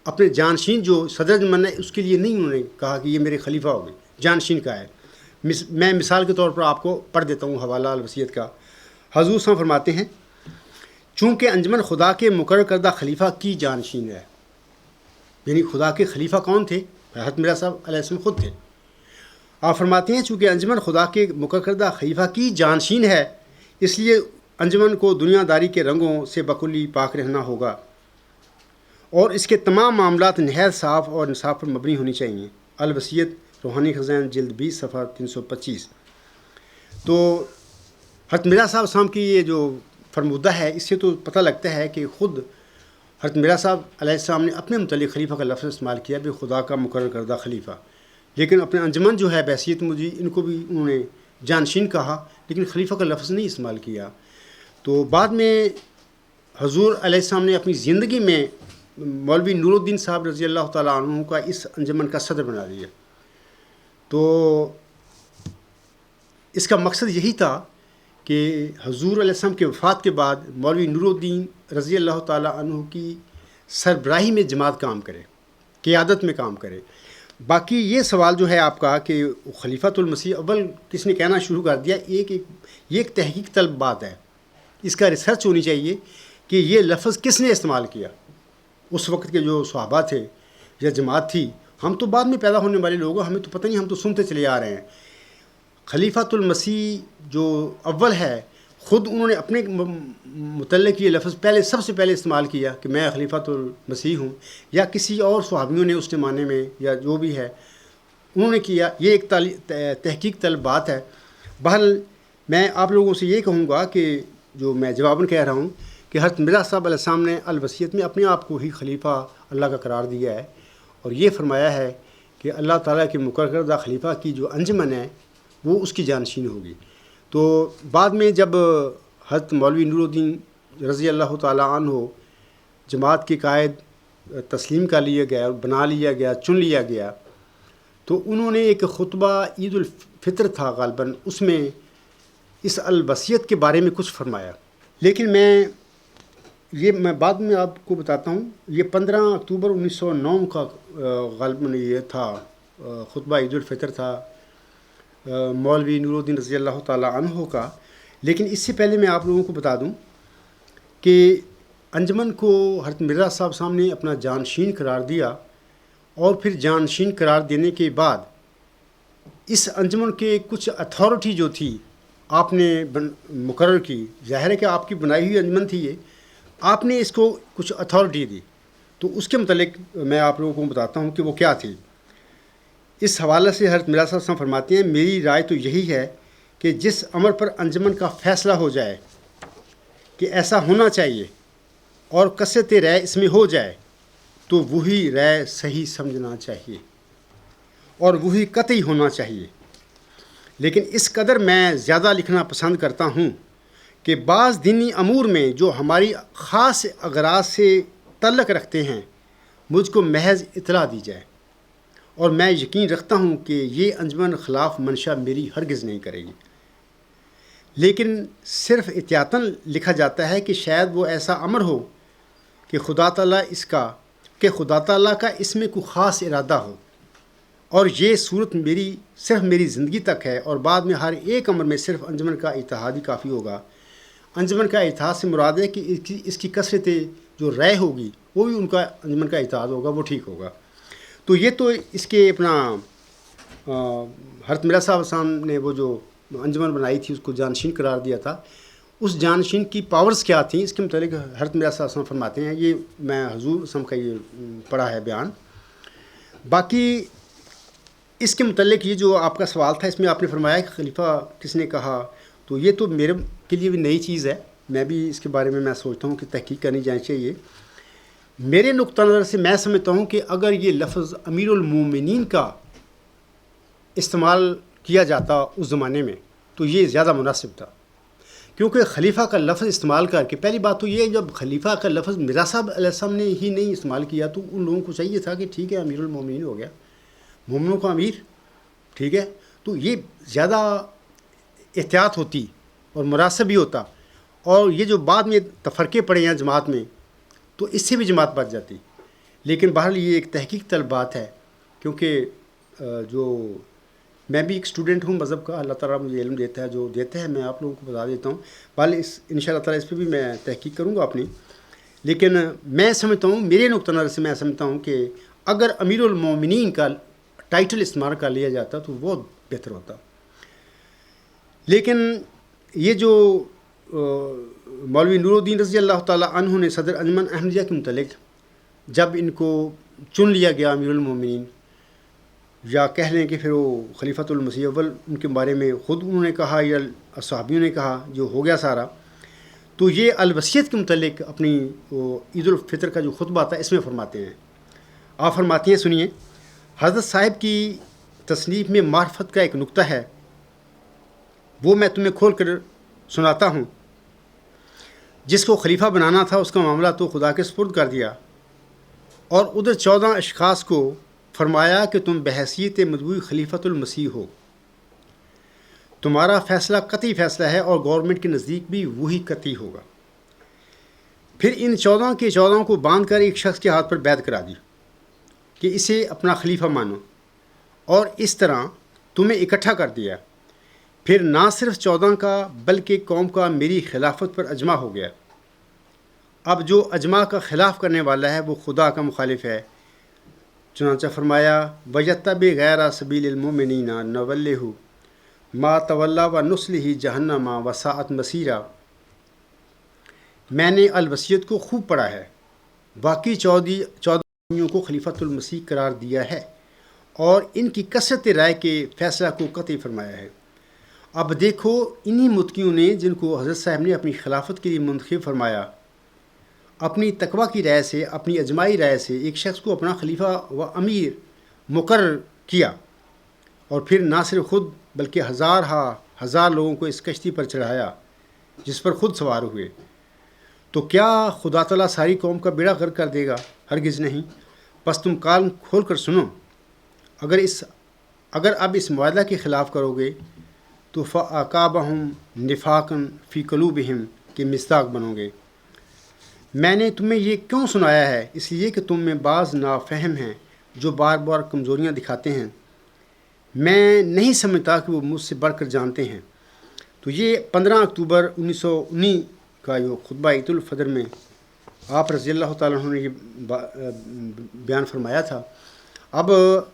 Speaker 1: اپنے جانشین جو صدر انجمن ہے اس کے لیے نہیں انہوں نے کہا کہ یہ میرے خلیفہ ہو گئے، جانشین کا ہے۔ میں مثال کے طور پر آپ کو پڑھ دیتا ہوں حوالہ الوصیت کا۔ حضور صاحب فرماتے ہیں، چونکہ انجمن خدا کے مقرر کردہ خلیفہ کی جانشین ہے، یعنی خدا کے خلیفہ کون تھے؟ حضرت مرزا صاحب علیہ السلام خود تھے۔ آپ فرماتے ہیں چونکہ انجمن خدا کے مقرر کردہ خلیفہ کی جانشین ہے، اس لیے انجمن کو دنیا داری کے رنگوں سے بکلی پاک رہنا ہوگا اور اس کے تمام معاملات نہایت صاف اور انصاف پر مبنی ہونی چاہیے۔ الوصیت روحانی خزائن جلد 20 صفحہ 325۔ تو حضرت مرزا صاحب صاحب کی یہ جو فرمودہ ہے، اس سے تو پتہ لگتا ہے کہ خود حضرت مرزا صاحب علیہ السلام نے اپنے متعلق خلیفہ کا لفظ استعمال کیا بھی خدا کا مقرر کردہ خلیفہ، لیکن اپنے انجمن جو ہے بحیثیت مجھے ان کو بھی انہوں نے جانشین کہا، لیکن خلیفہ کا لفظ نہیں استعمال کیا۔ تو بعد میں حضور علیہ السلام نے اپنی زندگی میں مولوی نور الدین صاحب رضی اللہ تعالیٰ عنہ کا اس انجمن کا صدر بنا دیا۔ تو اس کا مقصد یہی تھا کہ حضور علیہ السلام کے وفات کے بعد مولوی نور الدین رضی اللہ تعالیٰ عنہ کی سربراہی میں جماعت کام کرے، قیادت میں کام کرے۔ باقی یہ سوال جو ہے آپ کا کہ خلیفۃ المسیح اول کس نے کہنا شروع کر دیا، یہ ایک تحقیق طلب بات ہے، اس کا ریسرچ ہونی چاہیے کہ یہ لفظ کس نے استعمال کیا۔ اس وقت کے جو صحابہ تھے یا جماعت تھی، ہم تو بعد میں پیدا ہونے والے لوگ ہیں، ہمیں تو پتہ نہیں، ہم تو سنتے چلے آ رہے ہیں۔ خلیفۃ المسیح جو اول ہے، خود انہوں نے اپنے متعلق یہ لفظ سب سے پہلے استعمال کیا کہ میں خلیفۃ المسیح ہوں، یا کسی اور صحابیوں نے اس زمانے میں یا جو بھی ہے انہوں نے کیا۔ یہ ایک تحقیق طلب بات ہے۔ بہرحال میں آپ لوگوں سے یہ کہوں گا کہ جو میں جواباً کہہ رہا ہوں کہ حضرت مرزا صاحب علیہ السلام نے الوصیت میں اپنے آپ کو ہی خلیفہ اللہ کا قرار دیا ہے، اور یہ فرمایا ہے کہ اللہ تعالیٰ کے مقرر کردہ خلیفہ کی جو انجمن ہے وہ اس کی جانشین ہوگی۔ تو بعد میں جب حضرت مولوی نور الدین رضی اللہ تعالیٰ عنہ جماعت کے قائد تسلیم کر لیا گیا، بنا لیا گیا، چن لیا گیا، تو انہوں نے ایک خطبہ عید الفطر تھا غالباً، اس میں اس الوصیت کے بارے میں کچھ فرمایا، لیکن میں بعد میں آپ کو بتاتا ہوں۔ یہ 15 اکتوبر 1909 کا غالباً یہ تھا خطبہ عید الفطر تھا مولوی نور الدین رضی اللہ تعالیٰ عنہ کا۔ لیکن اس سے پہلے میں آپ لوگوں کو بتا دوں کہ انجمن کو حضرت مرزا صاحب صاحب نے اپنا جانشین قرار دیا، اور پھر جانشین قرار دینے کے بعد اس انجمن کے کچھ اتھارٹی جو تھی آپ نے مقرر کی، ظاہر ہے کہ آپ کی بنائی ہوئی انجمن تھی یہ، آپ نے اس کو کچھ اتھارٹی دی، تو اس کے متعلق میں آپ لوگوں کو بتاتا ہوں کہ وہ کیا تھی۔ اس حوالے سے حضرت مرزا صاحب صاحب فرماتے ہیں، میری رائے تو یہی ہے کہ جس امر پر انجمن کا فیصلہ ہو جائے کہ ایسا ہونا چاہیے اور کثرت رائے اس میں ہو جائے، تو وہی رائے صحیح سمجھنا چاہیے اور وہی قطعی ہونا چاہیے۔ لیکن اس قدر میں زیادہ لکھنا پسند کرتا ہوں کہ بعض دینی امور میں جو ہماری خاص اغراض سے تعلق رکھتے ہیں مجھ کو محض اطلاع دی جائے، اور میں یقین رکھتا ہوں کہ یہ انجمن خلاف منشا میری ہرگز نہیں کرے گی۔ لیکن صرف احتیاطاً لکھا جاتا ہے کہ شاید وہ ایسا امر ہو کہ خدا تعالیٰ کا اس میں کوئی خاص ارادہ ہو، اور یہ صورت صرف میری زندگی تک ہے، اور بعد میں ہر ایک امر میں صرف انجمن کا اتحاد ہی کافی ہوگا۔ انجمن کا اتحاد سے مراد ہے کہ اس کی کثرت جو رائے ہوگی وہ بھی ان کا انجمن کا اتحاد ہوگا، وہ ٹھیک ہوگا۔ تو یہ تو اس کے اپنا حضرت مرزا صاحب نے وہ جو انجمن بنائی تھی اس کو جانشین قرار دیا تھا، اس جانشین کی پاورز کیا تھیں اس کے متعلق حضرت مرزا صاحب فرماتے ہیں، یہ میں حضور صاحب کا یہ پڑھا ہے بیان۔ باقی اس کے متعلق یہ جو آپ کا سوال تھا، اس میں آپ نے فرمایا کہ خلیفہ کس نے کہا، تو یہ تو میرے کے لیے بھی نئی چیز ہے، میں بھی اس کے بارے میں سوچتا ہوں کہ تحقیق کرنی جانی چاہیے۔ میرے نقطہ نظر سے میں سمجھتا ہوں کہ اگر یہ لفظ امیر المومنین کا استعمال کیا جاتا اس زمانے میں تو یہ زیادہ مناسب تھا، کیونکہ خلیفہ کا لفظ استعمال کر کے پہلی بات تو یہ جب خلیفہ کا لفظ مرزا صاحب علیہ السلام نے ہی نہیں استعمال کیا تو ان لوگوں کو چاہیے تھا کہ ٹھیک ہے امیر المومنین ہو گیا، مومنوں کا امیر، ٹھیک ہے، تو یہ زیادہ احتیاط ہوتی اور مناسب بھی ہوتا، اور یہ جو بعد میں تفرقے پڑے ہیں جماعت میں تو اس سے بھی جماعت بچ جاتی۔ لیکن بہرحال یہ ایک تحقیق طلب بات ہے، کیونکہ جو میں بھی ایک اسٹوڈنٹ ہوں مذہب کا، اللہ تعالیٰ مجھے علم دیتا ہے، جو دیتا ہے میں آپ لوگوں کو بتا دیتا ہوں، بہرحال ان شاء اللہ تعالیٰ اس پہ بھی میں تحقیق کروں گا اپنی۔ لیکن میں سمجھتا ہوں، میرے نقطہ نظر سے میں سمجھتا ہوں کہ اگر امیر المومنین کا ٹائٹل استعمال کر لیا جاتا تو وہ بہتر ہوتا۔ لیکن یہ جو مولوی نور الدین رضی اللہ تعالیٰ عنہ نے صدر انجمن احمدیہ کے متعلق جب ان کو چن لیا گیا امیر المومنین، یا کہہ لیں کہ پھر وہ خلیفۃ المسیح اول ان کے بارے میں خود انہوں نے کہا یا صحابیوں نے کہا، جو ہو گیا سارا، تو یہ الوصیت کے متعلق اپنی وہ عید الفطر کا جو خطبہ تھا اس میں فرماتے ہیں۔ آپ فرماتی ہیں، سنیے، حضرت صاحب کی تصنیف میں معرفت کا ایک نقطہ ہے، وہ میں تمہیں کھول کر سناتا ہوں۔ جس کو خلیفہ بنانا تھا اس کا معاملہ تو خدا کے سپرد کر دیا، اور ادھر 14 اشخاص کو فرمایا کہ تم بحیثیت مطبوع خلیفۃ المسیح ہو، تمہارا فیصلہ قطعی فیصلہ ہے اور گورنمنٹ کے نزدیک بھی وہی قطعی ہوگا۔ پھر ان 14 کے 14 کو باندھ کر ایک شخص کے ہاتھ پر بیعت کرا دی کہ اسے اپنا خلیفہ مانو، اور اس طرح تمہیں اکٹھا کر دیا۔ پھر نہ صرف 14 کا بلکہ قوم کا میری خلافت پر اجماع ہو گیا۔ اب جو اجماع کا خلاف کرنے والا ہے وہ خدا کا مخالف ہے، چنانچہ فرمایا وَيَتَّبِعْ غَيْرَ سَبِيلِ الْمُؤْمِنِينَ نُوَلِّهُ مَا تَوَلَّىٰ وَنُصْلِهِ جَهَنَّمَ وَسَاءَتْ مَصِيرًا۔ میں نے الوصیت کو خوب پڑھا ہے، باقی 14 کو خلیفۃ المسیح قرار دیا ہے اور ان کی کثرت رائے کے فیصلہ کو قطعی فرمایا ہے۔ اب دیکھو انہی متقیوں نے جن کو حضرت صاحب نے اپنی خلافت کے لیے منتخب فرمایا، اپنی تقویٰ کی رائے سے، اپنی اجماعی رائے سے ایک شخص کو اپنا خلیفہ و امیر مقرر کیا، اور پھر نہ صرف خود بلکہ ہزار لوگوں کو اس کشتی پر چڑھایا جس پر خود سوار ہوئے۔ تو کیا خدا تعالیٰ ساری قوم کا بیڑا غرق کر دے گا؟ ہرگز نہیں۔ بس تم کان کھول کر سنو، اگر اب اس معاہدہ کے خلاف کرو گے تو فَأَعْقَابَهُمْ نِفَاقًا فِي قُلُوبِهِمْ کے مصداق بنو گے۔ میں نے تمہیں یہ کیوں سنایا ہے؟ اس لیے کہ تم میں بعض نافہم ہیں جو بار بار کمزوریاں دکھاتے ہیں، میں نہیں سمجھتا کہ وہ مجھ سے بڑھ کر جانتے ہیں۔ تو یہ 15 اکتوبر 1919 کا جو خطبہ عید الفطر میں آپ رضی اللہ تعالیٰ عنہ نے یہ بیان فرمایا تھا۔ اب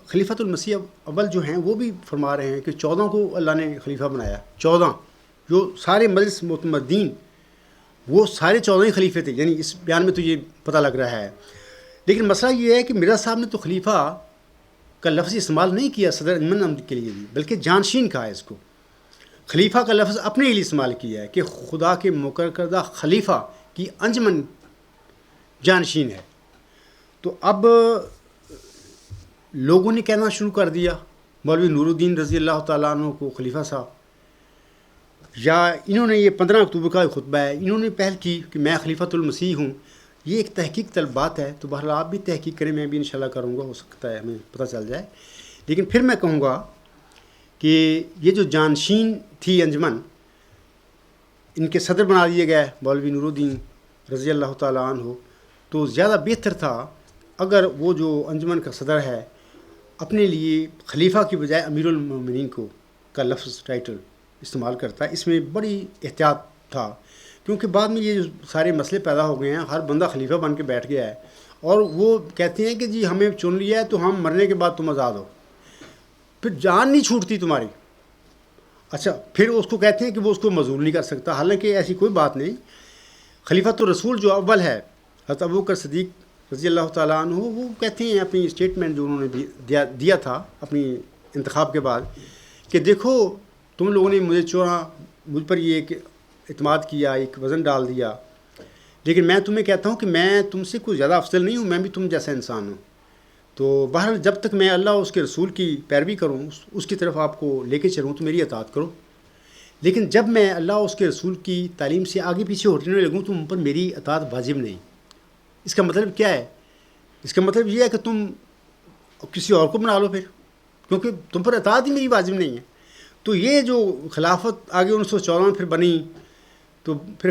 Speaker 1: خلیفۃ المسیح اول جو ہیں وہ بھی فرما رہے ہیں کہ 14 کو اللہ نے خلیفہ بنایا، 14 جو سارے مجلس معتمدین وہ سارے 14 ہی خلیفے تھے، یعنی اس بیان میں تو یہ پتہ لگ رہا ہے۔ لیکن مسئلہ یہ ہے کہ مرزا صاحب نے تو خلیفہ کا لفظ استعمال نہیں کیا صدر انجمن احمدیہ کے لیے بھی، بلکہ جانشین کہا ہے اس کو۔ خلیفہ کا لفظ اپنے لیے استعمال کیا ہے کہ خدا کے مقرر کردہ خلیفہ کی انجمن جانشین ہے۔ تو اب لوگوں نے کہنا شروع کر دیا مولوی نور الدین رضی اللہ تعالیٰ عنہ کو خلیفہ صاحب، یا انہوں نے یہ 15 اکتوبر کا خطبہ ہے، انہوں نے پہل کی کہ میں خلیفۃ المسیح ہوں۔ یہ ایک تحقیق طلب بات ہے، تو بہرحال آپ بھی تحقیق کریں، میں بھی انشاءاللہ کروں گا، ہو سکتا ہے ہمیں پتہ چل جائے۔ لیکن پھر میں کہوں گا کہ یہ جو جانشین تھی انجمن، ان کے صدر بنا دیے گئے مولوی نور الدین رضی اللہ تعالیٰ عنہ، تو زیادہ بہتر تھا اگر وہ جو انجمن کا صدر ہے اپنے لیے خلیفہ کی بجائے امیر المومنین کو کا لفظ ٹائٹل استعمال کرتا ہے۔ اس میں بڑی احتیاط تھا، کیونکہ بعد میں یہ جو سارے مسئلے پیدا ہو گئے ہیں، ہر بندہ خلیفہ بن کے بیٹھ گیا ہے، اور وہ کہتے ہیں کہ جی ہمیں چن لیا ہے تو ہم مرنے کے بعد تم آزاد ہو، پھر جان نہیں چھوٹتی تمہاری۔ اچھا، پھر اس کو کہتے ہیں کہ وہ اس کو معزول نہیں کر سکتا، حالانکہ ایسی کوئی بات نہیں۔ خلیفۃ الرسول جو اول ہے حضرت ابوبکر صدیق رضی اللہ تعالیٰ عنہ، وہ کہتے ہیں اپنی اسٹیٹمنٹ جو انہوں نے دیا تھا اپنی انتخاب کے بعد کہ دیکھو تم لوگوں نے مجھے چنا، مجھ پر یہ ایک اعتماد کیا، ایک وزن ڈال دیا، لیکن میں تمہیں کہتا ہوں کہ میں تم سے کوئی زیادہ افضل نہیں ہوں، میں بھی تم جیسا انسان ہوں۔ تو بہرحال جب تک میں اللہ اور اس کے رسول کی پیروی کروں، اس کی طرف آپ کو لے کے چلوں تو میری اطاعت کرو، لیکن جب میں اللہ اور اس کے رسول کی تعلیم سے آگے پیچھے ہٹنے لگوں تو ان پر میری اطاعت واجب نہیں۔ اس کا مطلب کیا ہے؟ اس کا مطلب یہ ہے کہ تم کسی اور کو بنا لو پھر، کیونکہ تم پر اطاعت ہی میری واجب نہیں ہے۔ تو یہ جو خلافت آگے 1914 میں پھر بنی، تو پھر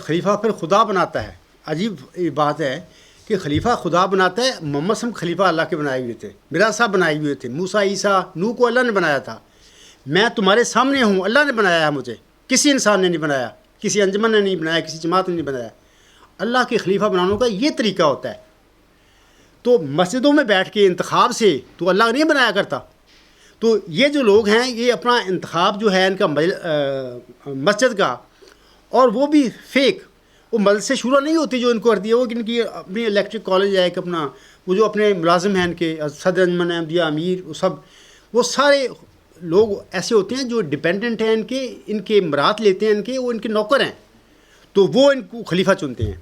Speaker 1: خلیفہ پھر خدا بناتا ہے۔ عجیب بات ہے کہ خلیفہ خدا بناتا ہے۔ محمد صلی خلیفہ اللہ کے بنائے ہوئے تھے، مرزا صاحب بنائے ہوئے تھے، موسیٰ عیسیٰ نوح کو اللہ نے بنایا تھا۔ میں تمہارے سامنے ہوں، اللہ نے بنایا ہے مجھے، کسی انسان نے نہیں بنایا، کسی انجمن نے نہیں بنایا، کسی جماعت نے نہیں بنایا۔ اللہ کے خلیفہ بنانے کا یہ طریقہ ہوتا ہے۔ تو مسجدوں میں بیٹھ کے انتخاب سے تو اللہ نہیں بنایا کرتا۔ تو یہ جو لوگ ہیں یہ اپنا انتخاب جو ہے ان کا مسجد کا، اور وہ بھی فیک، وہ مجلس شورا نہیں ہوتی جو ان کو کر دیا، وہ ان کی اپنی الیکٹرک کالج ہے ایک اپنا، وہ جو اپنے ملازم ہیں ان کے صدر انجمن احمدیہ امیر، وہ سارے لوگ ایسے ہوتے ہیں جو ڈپینڈنٹ ہیں ان کے مرات لیتے ہیں، وہ ان کے نوکر ہیں، تو وہ ان کو خلیفہ چنتے ہیں،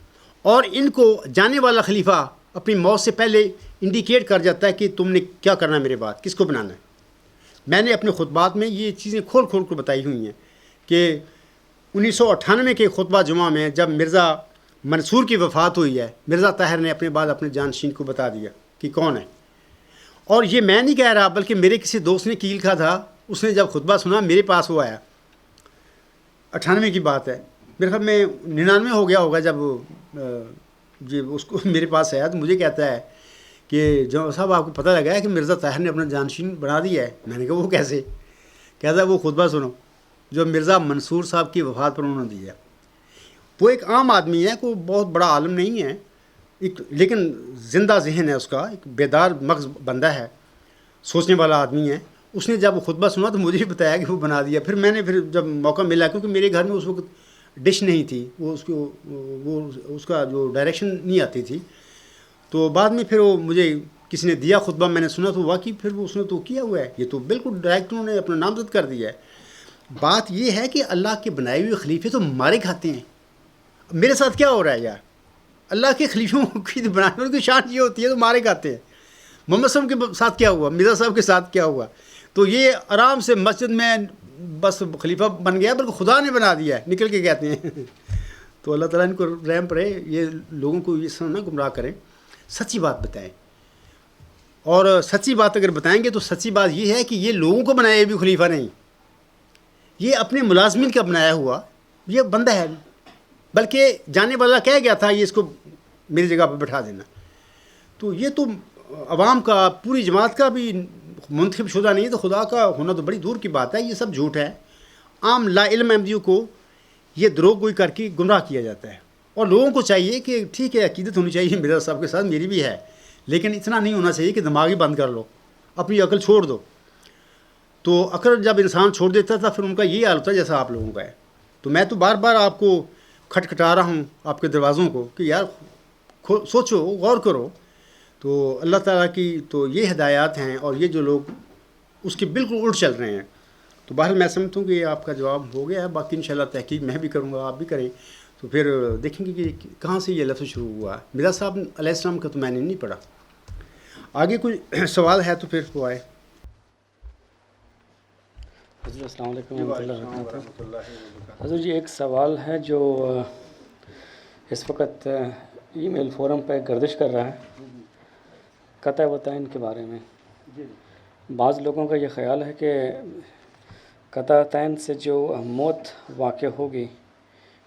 Speaker 1: اور ان کو جانے والا خلیفہ اپنی موت سے پہلے انڈیکیٹ کر جاتا ہے کہ تم نے کیا کرنا ہے میرے بعد، کس کو بنانا ہے۔ میں نے اپنے خطبات میں یہ چیزیں کھول کر بتائی ہوئی ہیں کہ 1998 کے خطبہ جمعہ میں جب مرزا منصور کی وفات ہوئی ہے، مرزا طاہر نے اپنے بعد اپنے جانشین کو بتا دیا کہ کون ہے، اور یہ میں نہیں کہہ رہا بلکہ میرے کسی دوست نے کی لکھا تھا، اس نے جب خطبہ سنا میرے پاس وہ آیا، 98 کی بات ہے، میرے خیال میں 99 ہو گیا ہوگا جب جب اس کو میرے پاس آیا، تو مجھے کہتا ہے کہ جو صاحب آپ کو پتہ لگا ہے کہ مرزا طاہر نے اپنا جانشین بنا دیا ہے؟ میں نے کہا وہ کیسے؟ کہتا ہے وہ خطبہ سنو جو مرزا منصور صاحب کی وفات پر انہوں نے دیا۔ وہ ایک عام آدمی ہے، کوئی بہت بڑا عالم نہیں ہے، لیکن زندہ ذہن ہے، اس کا ایک بیدار مغز بندہ ہے، سوچنے والا آدمی ہے۔ اس نے جب وہ خطبہ سنا تو مجھے بھی بتایا کہ وہ بنا دیا۔ پھر میں نے جب موقع ملا، کیونکہ میرے گھر میں اس وقت ڈش نہیں تھی، وہ اس کا جو ڈائریکشن نہیں آتی تھی، تو بعد میں پھر وہ مجھے کسی نے دیا خطبہ، میں نے سنا تو واقعی پھر وہ اس نے تو کیا ہوا ہے، یہ تو بالکل ڈائریکٹ انہوں نے اپنا نامزد کر دیا ہے۔ بات یہ ہے کہ اللہ کے بنائے ہوئے خلیفے تو مارے کھاتے ہیں۔ میرے ساتھ کیا ہو رہا ہے یار؟ اللہ کے خلیفوں کی بنانے کی شان یہ ہوتی ہے تو مارے کھاتے ہیں۔ محمد صاحب کے ساتھ کیا ہوا، مرزا صاحب کے ساتھ کیا ہوا؟ تو یہ آرام سے مسجد میں بس خلیفہ بن گیا، بلکہ خدا نے بنا دیا ہے، نکل کے کہتے ہیں۔ تو اللہ تعالیٰ ان کو رحم پڑے، یہ لوگوں کو اس طرح نہ گمراہ کریں، سچی بات بتائیں، اور سچی بات اگر بتائیں گے تو سچی بات یہ ہے کہ یہ لوگوں کو بنایا بھی خلیفہ نہیں، یہ اپنے ملازمین کا بنایا ہوا یہ بندہ ہے، بلکہ جانے والا کہہ گیا تھا یہ اس کو میری جگہ پہ بٹھا دینا۔ تو یہ تو عوام کا، پوری جماعت کا بھی منتخب شدہ نہیں ہے، تو خدا کا ہونا تو بڑی دور کی بات ہے۔ یہ سب جھوٹ ہے، عام لا علم احمدیوں کو یہ دروغ گوئی کر کے گمراہ کیا جاتا ہے، اور لوگوں کو چاہیے کہ ٹھیک ہے عقیدت ہونی چاہیے مرزا صاحب کے ساتھ، میری بھی ہے، لیکن اتنا نہیں ہونا چاہیے کہ دماغ ہی بند کر لو، اپنی عقل چھوڑ دو۔ تو عقل جب انسان چھوڑ دیتا تھا پھر ان کا یہ حال ہوتا ہے جیسا آپ لوگوں کا ہے۔ تو میں تو بار بار آپ کو کھٹکھٹا رہا ہوں آپ کے دروازوں کو کہ یار سوچو، غور کرو۔ تو اللہ تعالیٰ کی تو یہ ہدایات ہیں، اور یہ جو لوگ اس کے بالکل الٹ چل رہے ہیں۔ تو بہرحال میں سمجھتا ہوں کہ یہ آپ کا جواب ہو گیا ہے، باقی انشاءاللہ تحقیق میں بھی کروں گا، آپ بھی کریں، تو پھر دیکھیں گے کہ کہاں سے یہ لفظ شروع ہوا۔ مرزا صاحب علیہ السلام کا تو میں نے نہیں پڑھا۔ آگے کوئی سوال ہے تو پھر وہ آئے۔
Speaker 4: حضور السلام علیکم ورحمۃ اللہ وبرکاتہ۔ حضور جی ایک سوال ہے جو اس وقت ای میل فورم پہ گردش کر رہا ہے، قطع وطائن کے بارے میں۔ بعض لوگوں کا یہ خیال ہے کہ قطع وطائن سے جو موت واقع ہوگی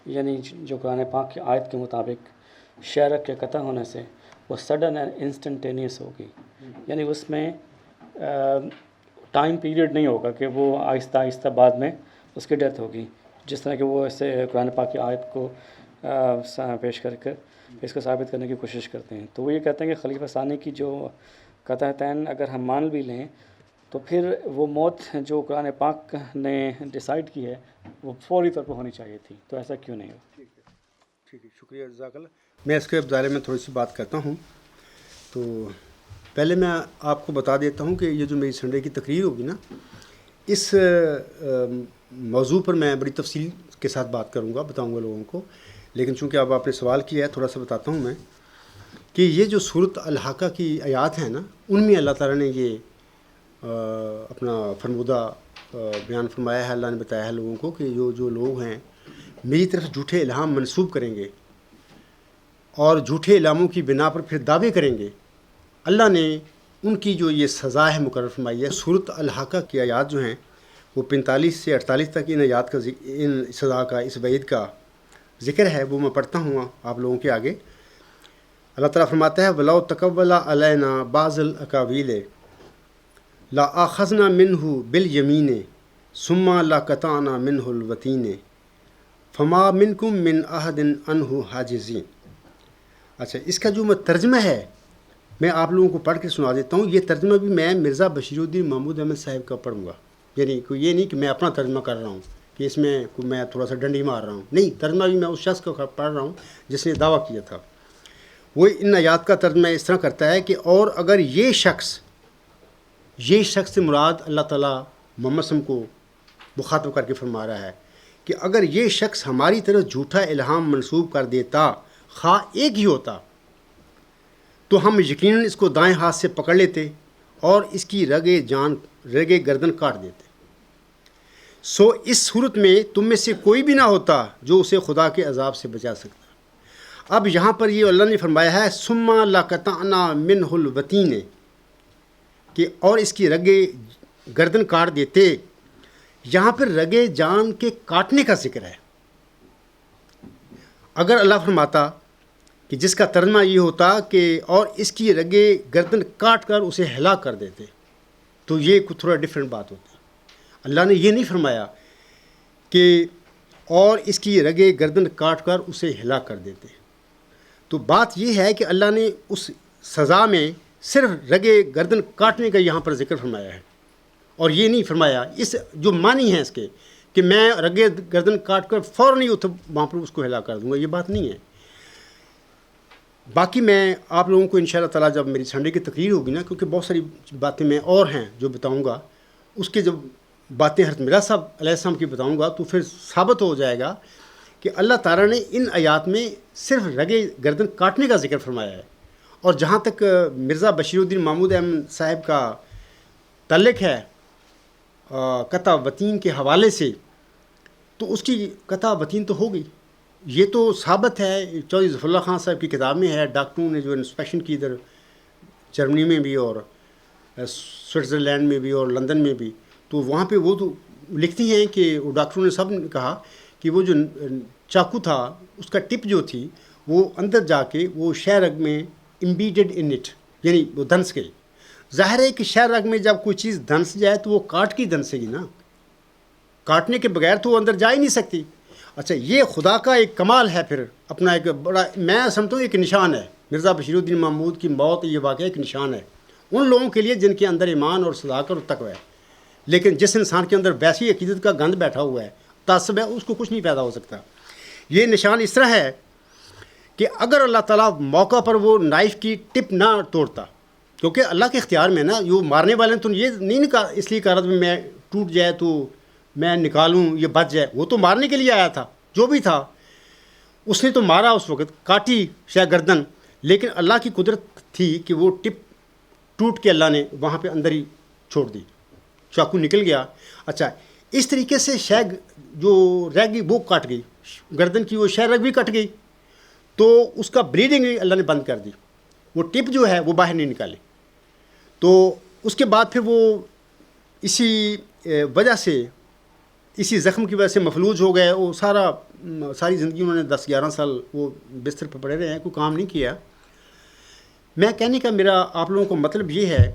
Speaker 4: یعنی جو قرآن پاک کی آیت کے مطابق شہرک کے قطع ہونے سے وہ سڈن اینڈ انسٹنٹینیس ہوگی، یعنی اس میں ٹائم پیریڈ نہیں ہوگا کہ وہ آہستہ آہستہ بعد میں اس کی ڈیتھ ہوگی، جس طرح کہ وہ اسے قرآن پاک کی آیت کو پیش کر کے اس کو ثابت کرنے کی کوشش کرتے ہیں۔ تو وہ یہ کہتے ہیں کہ خلیفہ ثانی کی جو قطعتین اگر ہم مان بھی لیں تو پھر وہ موت جو قرآن پاک نے ڈیسائیڈ کی ہے وہ فوری طور پر ہونی چاہیے تھی، تو ایسا کیوں نہیں ہوا؟
Speaker 1: ٹھیک ہے، شکریہ، جزاک اللہ۔ میں اس کے بارے میں تھوڑی سی بات کرتا ہوں۔ تو پہلے میں آپ کو بتا دیتا ہوں کہ یہ جو میری سنڈے کی تقریر ہوگی نا، اس موضوع پر میں بڑی تفصیل کے ساتھ بات کروں گا، بتاؤں گا لوگوں کو، لیکن چونکہ اب آپ نے سوال کیا ہے تھوڑا سا بتاتا ہوں میں کہ یہ جو سورۃ الحاقہ کی آیات ہیں نا، ان میں اللہ تعالیٰ نے یہ اپنا فرمودہ بیان فرمایا ہے، اللہ نے بتایا ہے لوگوں کو کہ جو لوگ ہیں میری طرف جھوٹے الہام منسوب کریں گے اور جھوٹے الہاموں کی بنا پر پھر دعوے کریں گے، اللہ نے ان کی جو یہ سزا ہے مقرر فرمائی ہے۔ سورۃ الحاقہ کی آیات جو ہیں وہ 45 سے 48 تک ان آیات کا ان سزا کا، اس وعید کا ذکر ہے، وہ میں پڑھتا ہوں آپ لوگوں کے آگے۔ اللہ تعالیٰ فرماتا ہے وَلَوْ تَقَوَّلَ عَلَيْنَا بَعْضَ الْأَقَاوِيلِ لَأَخَذْنَا مِنْهُ بِالْيَمِينِ ثُمَّ لَقَطَعْنَا مِنْهُ الْوَتِينِ فَمَا مِنْكُمْ مِنْ أَحَدٍ عَنْهُ حَاجِزِينَ۔ اچھا، اس کا جو ترجمہ ہے میں آپ لوگوں کو پڑھ کے سنا دیتا ہوں۔ یہ ترجمہ بھی میں مرزا بشیر الدین محمود احمد صاحب کا پڑھوں گا، یعنی کوئی یہ نہیں کہ میں اپنا ترجمہ کر رہا ہوں کہ اس میں میں تھوڑا سا ڈنڈی مار رہا ہوں، نہیں، ترجمہ بھی میں اس شخص کو پڑھ رہا ہوں جس نے دعویٰ کیا تھا۔ وہ ان آیات کا ترجمہ اس طرح کرتا ہے کہ اور اگر یہ شخص سے مراد اللہ تعالیٰ محمد صلی اللہ علیہ وسلم کو مخاطب کر کے فرما رہا ہے کہ اگر یہ شخص ہماری طرف جھوٹا الہام منسوب کر دیتا، خواہ ایک ہی ہوتا، تو ہم یقیناً اس کو دائیں ہاتھ سے پکڑ لیتے اور اس کی رگے گردن کاٹ دیتے۔ سو اس صورت میں تم میں سے کوئی بھی نہ ہوتا جو اسے خدا کے عذاب سے بچا سکتا۔ اب یہاں پر یہ اللہ نے فرمایا ہے ثم لقطعنا منہ الوتین، کہ اور اس کی رگے گردن کاٹ دیتے۔ یہاں پر رگے جان کے کاٹنے کا ذکر ہے۔ اگر اللہ فرماتا کہ جس کا ترجمہ یہ ہوتا کہ اور اس کی رگے گردن کاٹ کر اسے ہلاک کر دیتے، تو یہ تھوڑا ڈیفرنٹ بات ہوتی۔ اللہ نے یہ نہیں فرمایا کہ اور اس کی رگے گردن کاٹ کر اسے ہلاک کر دیتے۔ تو بات یہ ہے کہ اللہ نے اس سزا میں صرف رگے گردن کاٹنے کا یہاں پر ذکر فرمایا ہے، اور یہ نہیں فرمایا اس جو معنی ہے اس کے کہ میں رگے گردن کاٹ کر فوراً ہی وہاں پر اس کو ہلاک کر دوں گا، یہ بات نہیں ہے۔ باقی میں آپ لوگوں کو انشاءاللہ تعالیٰ جب میری سنڈے کی تقریر ہوگی نا، کیونکہ بہت ساری باتیں میں اور ہیں جو بتاؤں گا، اس کے جب باتیں حضرت مرزا صاحب علیہ السلام کی بتاؤں گا تو پھر ثابت ہو جائے گا کہ اللہ تعالیٰ نے ان آیات میں صرف رگے گردن کاٹنے کا ذکر فرمایا ہے۔ اور جہاں تک مرزا بشیر الدین محمود احمد صاحب کا تعلق ہے قطع وتین کے حوالے سے، تو اس کی قطع وتین تو ہو گئی، یہ تو ثابت ہے، چودھری ظفر اللہ خان صاحب کی کتاب میں ہے، ڈاکٹروں نے جو انسپیکشن کی ادھر جرمنی میں بھی اور سوئٹزرلینڈ میں بھی اور لندن میں بھی، تو وہاں پہ وہ تو لکھتی ہیں کہ وہ ڈاکٹروں نے سب نے کہا کہ وہ جو چاقو تھا اس کا ٹپ جو تھی وہ اندر جا کے وہ شہ رگ میں امبیڈڈ ان اٹ، یعنی وہ دھنس گئی۔ ظاہر ہے کہ شہ رگ میں جب کوئی چیز دھنس جائے تو وہ کاٹ کی دھنسے گی نا، کاٹنے کے بغیر تو وہ اندر جا ہی نہیں سکتی۔ اچھا، یہ خدا کا ایک کمال ہے، پھر اپنا ایک بڑا، میں سمجھتا ہوں ایک نشان ہے، مرزا بشیر الدین محمود کی موت یہ واقعہ ایک نشان ہے ان لوگوں کے لیے جن کے اندر ایمان اور صداقت اور تقوی ہے۔ لیکن جس انسان کے اندر ویسی عقیدت کا گند بیٹھا ہوا ہے، تعصب ہے، اس کو کچھ نہیں پیدا ہو سکتا۔ یہ نشان اس طرح ہے کہ اگر اللہ تعالیٰ موقع پر وہ نائف کی ٹپ نہ توڑتا، کیونکہ اللہ کے اختیار میں نا، یہ مارنے والے نے تو یہ نہیں کہا اس لیے کہا رہا میں ٹوٹ جائے تو میں نکالوں یہ بچ جائے، وہ تو مارنے کے لیے آیا تھا، جو بھی تھا اس نے تو مارا، اس وقت کاٹی شاید گردن، لیکن اللہ کی قدرت تھی کہ وہ ٹپ ٹوٹ کے اللہ نے وہاں پہ اندر ہی چھوڑ دی، چاقو نکل گیا۔ اچھا، اس طریقے سے شہ جو رہ گئی وہ کٹ گئی، گردن کی وہ شہ رگ بھی کٹ گئی، تو اس کا بلیڈنگ اللہ نے بند کر دی، وہ ٹپ جو ہے وہ باہر نہیں نکالی۔ تو اس کے بعد پھر وہ اسی وجہ سے، اسی زخم کی وجہ سے مفلوج ہو گئے، وہ سارا ساری زندگی انہوں نے 10-11 سال وہ بستر پہ پڑے رہے ہیں, کوئی کام نہیں کیا. میں کہنے کا میرا آپ لوگوں کو مطلب یہ ہے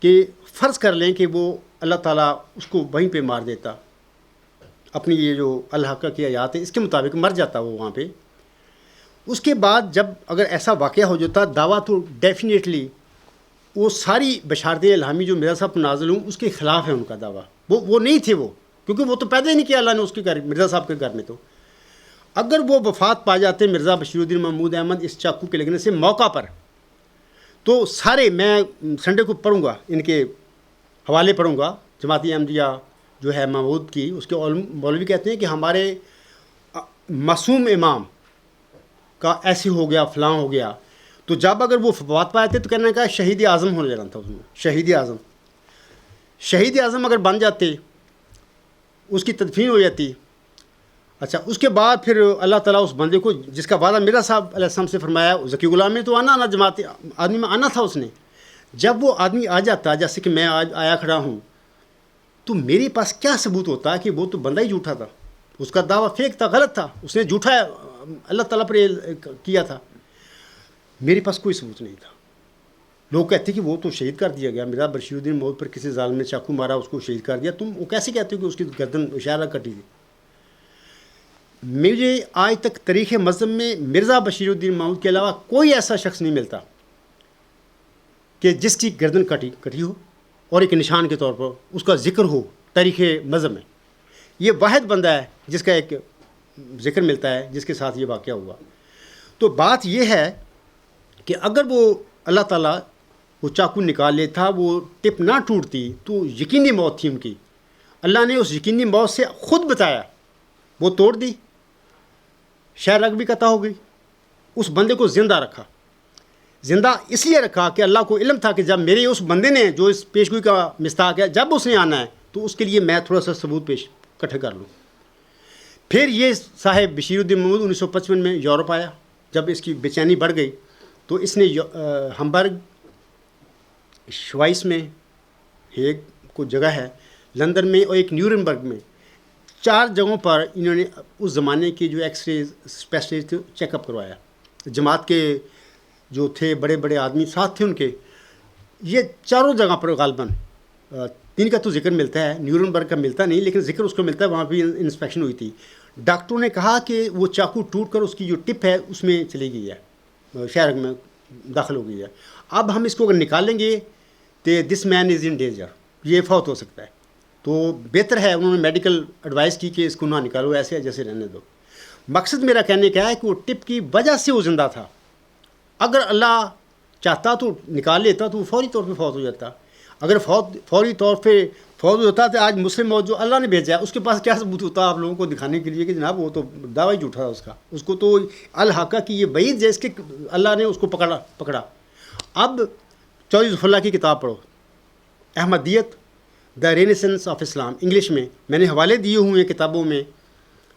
Speaker 1: کہ فرض کر لیں کہ وہ اللہ تعالیٰ اس کو وہیں پہ مار دیتا, اپنی یہ جو الحقہ کی آیات ہے اس کے مطابق مر جاتا وہ وہاں پہ. اس کے بعد جب اگر ایسا واقعہ ہو جاتا, دعویٰ تو ڈیفینیٹلی وہ ساری بشارتیں الہامی جو مرزا صاحب نازل ہوں اس کے خلاف ہے ان کا دعویٰ. وہ نہیں تھے وہ, کیونکہ وہ تو پیدا ہی نہیں کیا اللہ نے اس کے گھر, مرزا صاحب کے گھر میں. تو اگر وہ وفات پا جاتے مرزا بشیر الدین محمود احمد اس چاقو کے لگنے سے موقع پر, تو سارے, میں سنڈے کو پڑھوں گا ان کے حوالے پڑھوں گا, جماعتی احمدیہ جو ہے محمود کی, اس کے مولوی کہتے ہیں کہ ہمارے معصوم امام کا ایسے ہو گیا, فلاں ہو گیا. تو جب اگر وہ وفات پائے تھے تو کہنے کا شہید اعظم ہونے جانا تھا اس میں, شہید اعظم اگر بن جاتے, اس کی تدفین ہو جاتی. اچھا, اس کے بعد پھر اللہ تعالیٰ اس بندے کو جس کا وعدہ مرزا صاحب علیہ السلام سے فرمایا, ذکی غلام میں تو آنا جماعت آدمی میں آنا تھا اس نے. جب وہ آدمی آ جاتا, جیسے کہ میں آج آیا کھڑا ہوں, تو میرے پاس کیا ثبوت ہوتا کہ وہ تو بندہ ہی جھوٹا تھا, اس کا دعویٰ فیک تھا, غلط تھا, اس نے جھوٹا اللہ تعالیٰ پر کیا تھا. میرے پاس کوئی ثبوت نہیں تھا. لوگ کہتے کہ وہ تو شہید کر دیا گیا, مرزا بشیر الدین محمود پر کسی ظالم نے چاقو مارا, اس کو شہید کر دیا. تم وہ کیسے کہتے ہو کہ اس کی گردن اشارہ کٹی تھی؟ مجھے آج تک تاریخ مذہب میں مرزا بشیر الدین محمود کے علاوہ کوئی ایسا شخص نہیں ملتا کہ جس کی گردن کٹی ہو اور ایک نشان کے طور پر اس کا ذکر ہو تاریخ مذہب میں. یہ واحد بندہ ہے جس کا ایک ذکر ملتا ہے جس کے ساتھ یہ واقعہ ہوا. تو بات یہ ہے کہ اگر وہ اللہ تعالیٰ وہ چاقو نکال لیتا, وہ ٹپ نہ ٹوٹتی, تو یقینی موت تھی ان کی. اللہ نے اس یقینی موت سے خود بتایا, وہ توڑ دی, شہ رگ بھی قطع ہو گئی. اس بندے کو زندہ رکھا, زندہ اس لیے رکھا کہ اللہ کو علم تھا کہ جب میرے اس بندے نے جو اس پیشگوئی کا مستحق ہے, جب اس نے آنا ہے تو اس کے لیے میں تھوڑا سا ثبوت اکٹھے کر لوں. پھر یہ صاحب بشیر الدین محمود 1955 میں یورپ آیا. جب اس کی بے چینی بڑھ گئی تو اس نے ہمبرگ, شوائس میں ایک کو جگہ ہے, لندن میں, اور ایک نیورنبرگ میں, 4 جگہوں پر انہوں نے اس زمانے کی جو ایکس رے اسپیشلسٹ تھے چیک اپ کروایا. جماعت کے جو تھے بڑے بڑے آدمی ساتھ تھے ان کے, یہ چاروں جگہ پر غالباً 3 کا تو ذکر ملتا ہے, نیورنبرگ کا ملتا نہیں, لیکن ذکر اس کو ملتا ہے, وہاں بھی انسپیکشن ہوئی تھی. ڈاکٹروں نے کہا کہ وہ چاقو ٹوٹ کر اس کی جو ٹپ ہے اس میں چلی گئی ہے, شہر میں داخل ہو گئی ہے. اب ہم اس کو اگر نکالیں گے تو دس مین از ان ڈینجر, یہ فوت ہو سکتا ہے. تو بہتر ہے, انہوں نے میڈیکل ایڈوائس کی کہ اس کو نہ نکالو, ایسے جیسے رہنے دو. مقصد میرا کہنے کا ہے کہ وہ ٹپ کی وجہ سے وہ زندہ تھا. اگر اللہ چاہتا تو نکال لیتا تو وہ فوری طور پہ فوت ہو جاتا. اگر فوری طور پہ فوت ہو جاتا تو آج مسلم موت جو اللہ نے بھیجا ہے اس کے پاس کیا ثبوت ہوتا آپ لوگوں کو دکھانے کے لیے کہ جناب وہ تو دعویٰ ہی جھوٹا تھا اس کا, اس کو تو الحقہ کی یہ وعید جیس کے اللہ نے اس کو پکڑا. اب چودھری ظفر اللہ کی کتاب پڑھو, احمدیت دا رینیسنس آف اسلام, انگلش میں نے حوالے دیے ہوئے ہیں کتابوں میں,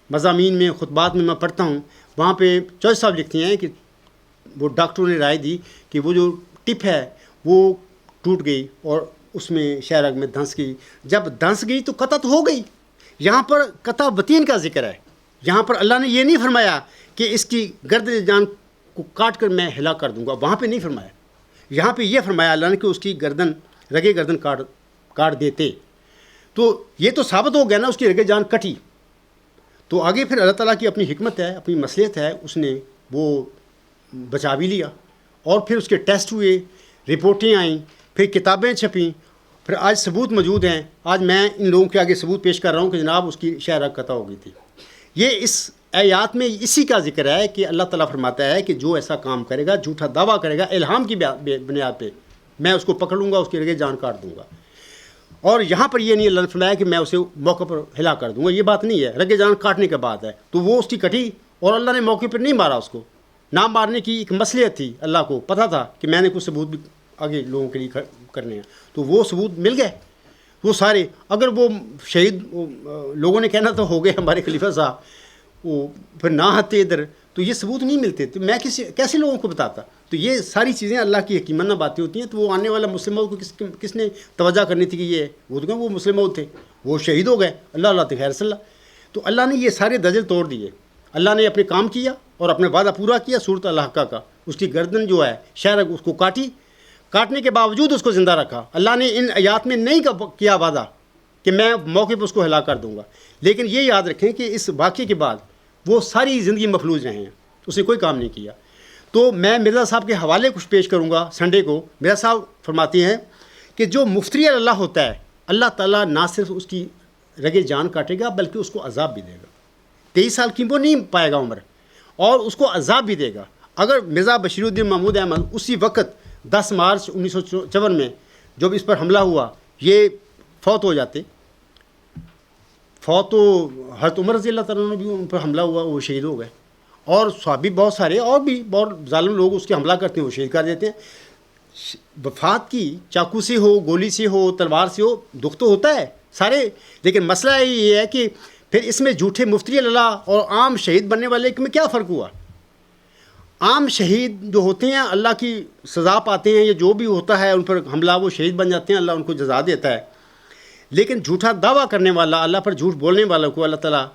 Speaker 1: مضامین میں, خطبات میں پڑھتا ہوں. وہاں پہ چودھری صاحب لکھتے ہیں کہ وہ ڈاکٹروں نے رائے دی کہ وہ جو ٹپ ہے وہ ٹوٹ گئی اور اس میں شہ رگ میں دھنس گئی. جب دھنس گئی تو قطع تو ہو گئی. یہاں پر قطع بطین کا ذکر ہے, یہاں پر اللہ نے یہ نہیں فرمایا کہ اس کی گرد جان کو کاٹ کر میں ہلا کر دوں گا, وہاں پہ نہیں فرمایا. یہاں پہ یہ فرمایا اللہ نے کہ اس کی گردن, رگے گردن کاٹ دیتے. تو یہ تو ثابت ہو گیا نا اس کی رگے جان کٹی. تو آگے پھر اللہ تعالیٰ کی اپنی حکمت ہے, اپنی مصلحت ہے, اس نے وہ بچا بھی لیا. اور پھر اس کے ٹیسٹ ہوئے, رپورٹیں آئیں, پھر کتابیں چھپیں, پھر آج ثبوت موجود ہیں. آج میں ان لوگوں کے آگے ثبوت پیش کر رہا ہوں کہ جناب اس کی شہ رگ قطع ہو گئی تھی. یہ اس آیات میں اسی کا ذکر ہے کہ اللہ تعالیٰ فرماتا ہے کہ جو ایسا کام کرے گا, جھوٹا دعویٰ کرے گا الہام کی بنیاد پہ, میں اس کو پکڑ لوں گا, اس کی رگے جان کاٹ دوں گا. اور یہاں پر یہ نہیں اللہ نے فرمایا کہ میں اسے موقع پر ہلا کر دوں گا, یہ بات نہیں ہے. رگے جان کاٹنے کے بعد ہے. تو وہ اس کی کٹی اور اللہ نے موقع پر نہیں مارا اس کو. نہ مارنے کی ایک مصلحت تھی, اللہ کو پتہ تھا کہ میں نے کچھ ثبوت بھی آگے لوگوں کے لیے کرنے ہیں. تو وہ ثبوت مل گئے وہ سارے. اگر وہ شہید لوگوں نے کہنا تو ہو گئے ہمارے خلیفہ صاحب, وہ پھر نہ ہتے ادھر, تو یہ ثبوت نہیں ملتے. تو میں کیسے لوگوں کو بتاتا. تو یہ ساری چیزیں اللہ کی حکیمانہ باتیں ہوتی ہیں. تو وہ آنے والا مسلم موت کو کس نے توجہ کرنی تھی کہ یہ وہ تو وہ مسلم موت تھے, وہ شہید ہو گئے, اللہ اللہ خیر صلی اللہ. تو اللہ نے یہ سارے دجل توڑ دیے. اللہ نے اپنے کام کیا اور اپنے وعدہ پورا کیا صورت الحقہ کا. اس کی گردن جو ہے شہرک اس کو کاٹی, کاٹنے کے باوجود اس کو زندہ رکھا. اللہ نے ان آیات میں نہیں کیا وعدہ کہ میں موقع پہ اس کو ہلاک کر دوں گا, لیکن یہ یاد رکھیں کہ اس واقعے کے بعد وہ ساری زندگی مفلوج رہے ہیں, اس نے کوئی کام نہیں کیا. تو میں مرزا صاحب کے حوالے کچھ پیش کروں گا سنڈے کو. مرزا صاحب فرماتے ہیں کہ جو مفتری اللہ ہوتا ہے, اللہ تعالیٰ نہ صرف اس کی رگے جان کاٹے گا بلکہ اس کو عذاب بھی دے گا. 23 سال کی وہ نہیں پائے گا عمر, اور اس کو عذاب بھی دے گا. اگر مرزا بشیر الدین محمود احمد اسی وقت 10 مارچ 1954 میں جب اس پر حملہ ہوا یہ فوت ہو جاتے, فوت تو حضرت عمر رضی اللہ تعالیٰ نے بھی ان پر حملہ ہوا, وہ شہید ہو گئے. اور صحابی بہت سارے اور بھی بہت ظالم لوگ اس کے حملہ کرتے ہیں, وہ شہید کر دیتے ہیں. وفات کی چاقو سے ہو, گولی سے ہو, تلوار سے ہو, دکھ تو ہوتا ہے سارے, لیکن مسئلہ یہ ہے کہ پھر اس میں جھوٹے مفتری اللہ اور عام شہید بننے والے میں کیا فرق ہوا. عام شہید جو ہوتے ہیں اللہ کی سزا پاتے ہیں, یا جو بھی ہوتا ہے ان پر حملہ وہ شہید بن جاتے ہیں, اللہ ان کو جزا دیتا ہے. لیکن جھوٹا دعویٰ کرنے والا, اللہ پر جھوٹ بولنے والا کو اللہ تعالیٰ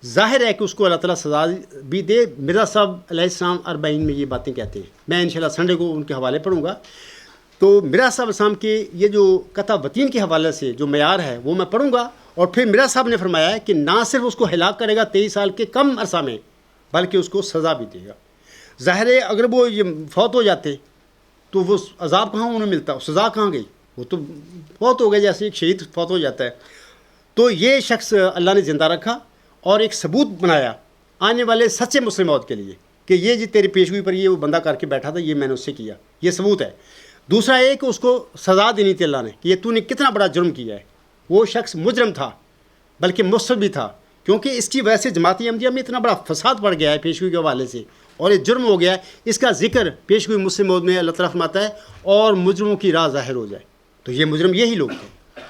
Speaker 1: ظاہر ہے کہ اس کو اللہ تعالیٰ سزا بھی دے. مرزا صاحب علیہ السلام 40 میں یہ باتیں کہتے ہیں. میں انشاءاللہ سنڈے کو ان کے حوالے پڑھوں گا. تو مرزا صاحب السلام کے یہ جو قطع وطین کے حوالے سے جو معیار ہے وہ میں پڑھوں گا. اور پھر مرزا صاحب نے فرمایا ہے کہ نہ صرف اس کو ہلاک کرے گا 23 سال کے کم عرصہ میں, بلکہ اس کو سزا بھی دے گا. ظاہر ہے اگر وہ یہ فوت ہو جاتے تو وہ عذاب کہاں انہیں ملتا, سزا کہاں گئی, وہ تو فوت ہو گئے جیسے ایک شہید فوت ہو جاتا ہے. تو یہ شخص اللہ نے زندہ رکھا اور ایک ثبوت بنایا آنے والے سچے مسلم موت کے لیے کہ یہ جی تیری پیشگوئی پر یہ وہ بندہ کر کے بیٹھا تھا, یہ میں نے اس سے کیا, یہ ثبوت ہے. دوسرا یہ کہ اس کو سزا دینی تھی اللہ نے کہ یہ تو نے کتنا بڑا جرم کیا ہے. وہ شخص مجرم تھا بلکہ مفسد بھی تھا, کیونکہ اس کی وجہ سے جماعت احمدیہ میں اتنا بڑا فساد بڑھ گیا ہے پیشگوئی کے حوالے سے, اور یہ جرم ہو گیا ہے. اس کا ذکر پیشگوئی مسلم موت میں اللہ تعالیٰ فرماتا ہے اور مجرموں کی راہ ظاہر ہو جائے. تو یہ مجرم یہی لوگ تھے.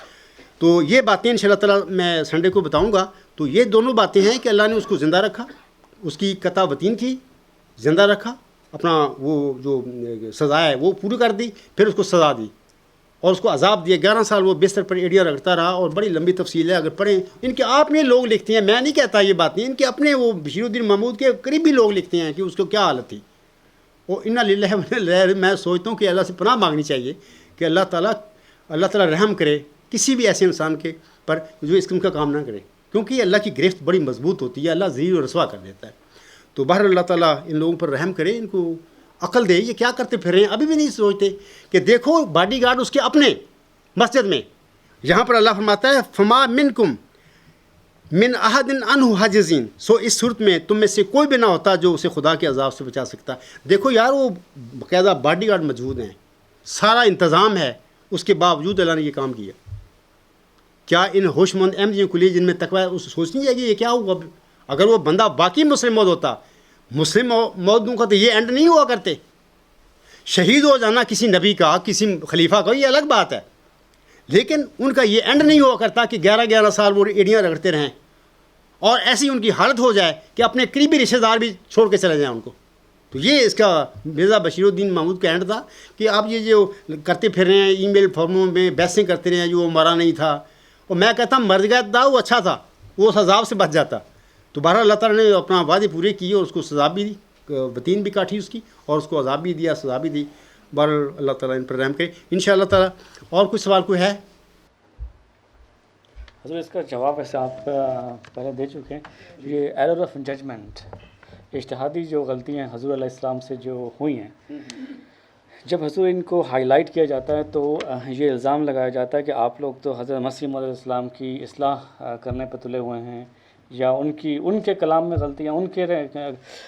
Speaker 1: تو یہ باتیں انشاءاللہ تعالیٰ میں سنڈے کو بتاؤں گا. تو یہ دونوں باتیں ہیں کہ اللہ نے اس کو زندہ رکھا, اس کی قطع وطین کی زندہ رکھا, اپنا وہ جو سزا ہے وہ پوری کر دی, پھر اس کو سزا دی اور اس کو عذاب دیا. 11 سال وہ بستر پر ایڑیاں رگڑتا رہا, اور بڑی لمبی تفصیل ہے, اگر پڑھیں. ان کے آپ نے لوگ لکھتے ہیں, میں نہیں کہتا یہ باتیں, ان کے اپنے وہ بشیر الدین محمود کے قریبی لوگ لکھتے ہیں کہ اس کو کیا حالت تھی. وہ انا للہ و انا الیہ راجعون. میں سوچتا ہوں کہ اللہ سے پناہ مانگنی چاہیے کہ اللہ تعالیٰ رحم کرے کسی بھی ایسے انسان کے پر جو اس قسم کا کام نہ کرے, کیونکہ اللہ کی گرفت بڑی مضبوط ہوتی ہے, اللہ ذلیل و رسوا کر دیتا ہے. تو بہر اللہ تعالیٰ ان لوگوں پر رحم کرے, ان کو عقل دے. یہ کیا کرتے پھر رہے ہیں, ابھی بھی نہیں سوچتے کہ دیکھو باڈی گارڈ اس کے اپنے مسجد میں, یہاں پر اللہ فرماتا ہے فما منکم من احد عنہ حاجزین. سو اس صورت میں تم میں سے کوئی بھی نہ ہوتا جو اسے خدا کے عذاب سے بچا سکتا. دیکھو یار وہ باقاعدہ باڈی گارڈ موجود ہیں, سارا انتظام ہے, اس کے باوجود اللہ نے یہ کام کیا. کیا ان ہوش مند احمدیوں کے لیے جن میں تقوی ہے اس سوچ نہیں جائے گی یہ کیا ہوا. اگر وہ بندہ باقی مسلم موت ہوتا, مسلم موتوں کا تو یہ اینڈ نہیں ہوا کرتے. شہید ہو جانا کسی نبی کا, کسی خلیفہ کا, یہ الگ بات ہے, لیکن ان کا یہ اینڈ نہیں ہوا کرتا کہ 11 سال وہ ایڑیاں رگڑتے رہیں اور ایسی ان کی حالت ہو جائے کہ اپنے قریبی رشتہ دار بھی چھوڑ کے چلے جائیں ان کو. تو یہ اس کا مرزا بشیر الدین محمود کا اینڈ تھا کہ آپ یہ جو کرتے پھر رہے ہیں ای میل فارموں میں بحثیں کرتے رہے ہیں جو وہ مرا نہیں تھا, اور میں کہتا ہوں مر گیا تھا وہ اچھا تھا, وہ اس عذاب سے بچ جاتا. تو بہرحال اللہ تعالیٰ نے اپنا وعدے پورے کیے اور اس کو سزا بھی دی, وطین بھی کاٹی اس کی, اور اس کو عذاب بھی دیا, سزا بھی دی. بہرحال اللہ تعالیٰ ان پر رحم کرے انشاءاللہ تعالیٰ. اور کچھ سوال کوئی ہے؟
Speaker 4: حضور اس کا جواب ایسے آپ پہلے دے چکے ہیں. یہ ایرر آف ججمنٹ, اجتہادی جو غلطیاں حضور علیہ السلام سے جو ہوئی ہیں, جب حضور ان کو ہائی لائٹ کیا جاتا ہے تو یہ الزام لگایا جاتا ہے کہ آپ لوگ تو حضرت مسیح موعود علیہ السلام کی اصلاح کرنے پہ تلے ہوئے ہیں, یا ان کے کلام میں غلطیاں ان کے,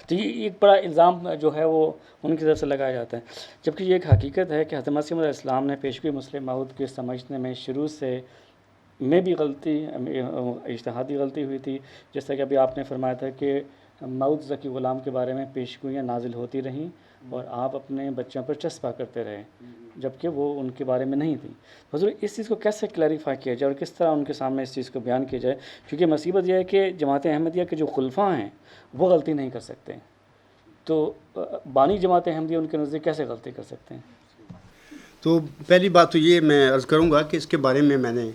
Speaker 4: تو یہ ایک بڑا الزام جو ہے وہ ان کی طرف سے لگایا جاتا ہے. جبکہ یہ ایک حقیقت ہے کہ حضرت مسیح موعود علیہ السلام نے پیشگوئی مسلم موعود کے سمجھنے میں شروع سے میں بھی غلطی, اجتہادی غلطی ہوئی تھی. جیسا کہ ابھی آپ نے فرمایا تھا کہ موعود ذکی غلام کے بارے میں پیشگوئیاں نازل ہوتی رہیں اور آپ اپنے بچوں پر چسپاں کرتے رہے, جبکہ وہ ان کے بارے میں نہیں تھیں. حضور اس چیز کو کیسے کلیریفائی کیا جائے اور کس طرح ان کے سامنے اس چیز کو بیان کیا جائے, کیونکہ مصیبت یہ ہے کہ جماعت احمدیہ کے جو خلفاء ہیں وہ غلطی نہیں کر سکتے, تو بانی جماعت احمدیہ ان کے نزدیک کیسے غلطی کر سکتے ہیں؟
Speaker 1: تو پہلی بات تو یہ میں عرض کروں گا کہ اس کے بارے میں نے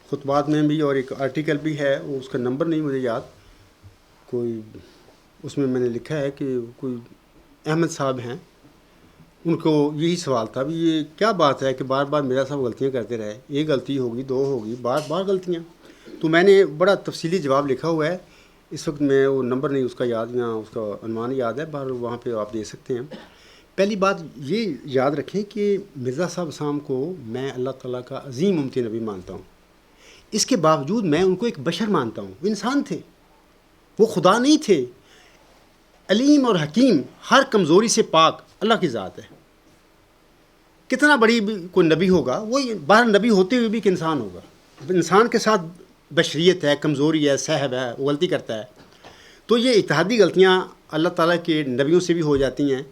Speaker 1: خطبات میں بھی اور ایک آرٹیکل بھی ہے, وہ اس کا نمبر نہیں مجھے یاد, کوئی اس میں نے لکھا ہے کہ کوئی احمد صاحب ہیں، ان کو یہی سوال تھا، بھی یہ کیا بات ہے کہ بار بار میرا صاحب غلطیاں کرتے رہے، ایک غلطی ہوگی، دو ہوگی، بار بار غلطیاں. تو میں نے بڑا تفصیلی جواب لکھا ہوا ہے. اس وقت میں وہ نمبر نہیں اس کا یاد، یا اس کا عنوان یاد ہے، باہر وہاں پہ آپ دیکھ سکتے ہیں. پہلی بات یہ یاد رکھیں کہ مرزا صاحب اسلام کو میں اللہ تعالیٰ کا عظیم امتی نبی مانتا ہوں. اس کے باوجود میں ان کو ایک بشر مانتا ہوں. وہ انسان تھے، وہ خدا نہیں تھے. علیم اور حکیم، ہر کمزوری سے پاک اللہ کی ذات ہے. کتنا بڑی کوئی نبی ہوگا، وہ باہر نبی ہوتے ہوئے بھی ایک انسان ہوگا. انسان کے ساتھ بشریت ہے، کمزوری ہے، صحب ہے، وہ غلطی کرتا ہے. تو یہ اتحادی غلطیاں اللہ تعالیٰ کے نبیوں سے بھی ہو جاتی ہیں.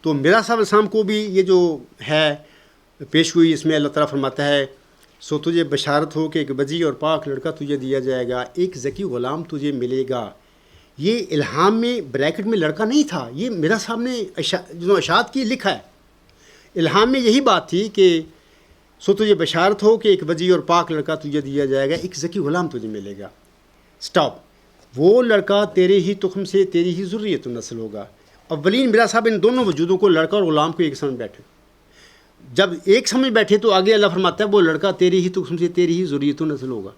Speaker 1: تو مرزا صاحب السلام کو بھی یہ جو ہے پیش گوئی، اس میں اللہ تعالیٰ فرماتا ہے سو تجھے بشارت ہو کہ ایک بجی اور پاک لڑکا تجھے دیا جائے گا، ایک ذکی غلام تجھے ملے گا. یہ الہام میں بریکٹ میں لڑکا نہیں تھا، یہ مرزا صاحب نے جو اشاعت کی لکھا ہے. الہام میں یہی بات تھی کہ سو تجھے بشارت ہو کہ ایک بجی اور پاک لڑکا تجھے دیا جائے گا، ایک ذکی غلام تجھے ملے گا. سٹاپ. وہ لڑکا تیرے ہی تخم سے، تیری ہی ذریت نسل ہوگا. اولین مرزا صاحب ان دونوں وجودوں کو، لڑکا اور غلام کو، ایک سمجھ بیٹھے. جب ایک سمجھ بیٹھے تو آگے اللہ فرماتا ہے وہ لڑکا تیری ہی تخم سے، تیری ہی ذریت نسل ہوگا.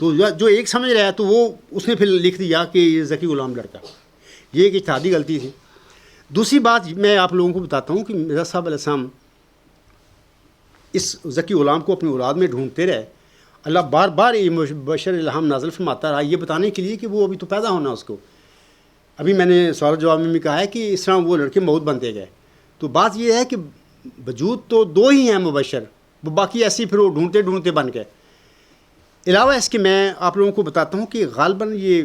Speaker 1: تو جو ایک سمجھ رہا ہے تو وہ اس نے پھر لکھ دیا کہ یہ ذکی غلام لڑکا. یہ ایک اتحادی غلطی تھی. دوسری بات میں آپ لوگوں کو بتاتا ہوں کہ مرزا صاحب علیہ السلام اس ذکی غلام کو اپنی اولاد میں ڈھونڈتے رہے. اللہ بار بار یہ بشر الہام نازل فرماتا رہا یہ بتانے کے لیے کہ وہ ابھی تو پیدا ہونا اس کو. ابھی میں نے سوال جواب میں بھی کہا ہے کہ اس طرح وہ لڑکے موت بنتے گئے. تو بات یہ ہے کہ وجود تو دو ہی ہیں مبشر، وہ باقی ایسے پھر وہ ڈھونڈتے ڈھونڈتے بن گئے. علاوہ اس کے میں آپ لوگوں کو بتاتا ہوں کہ غالباً یہ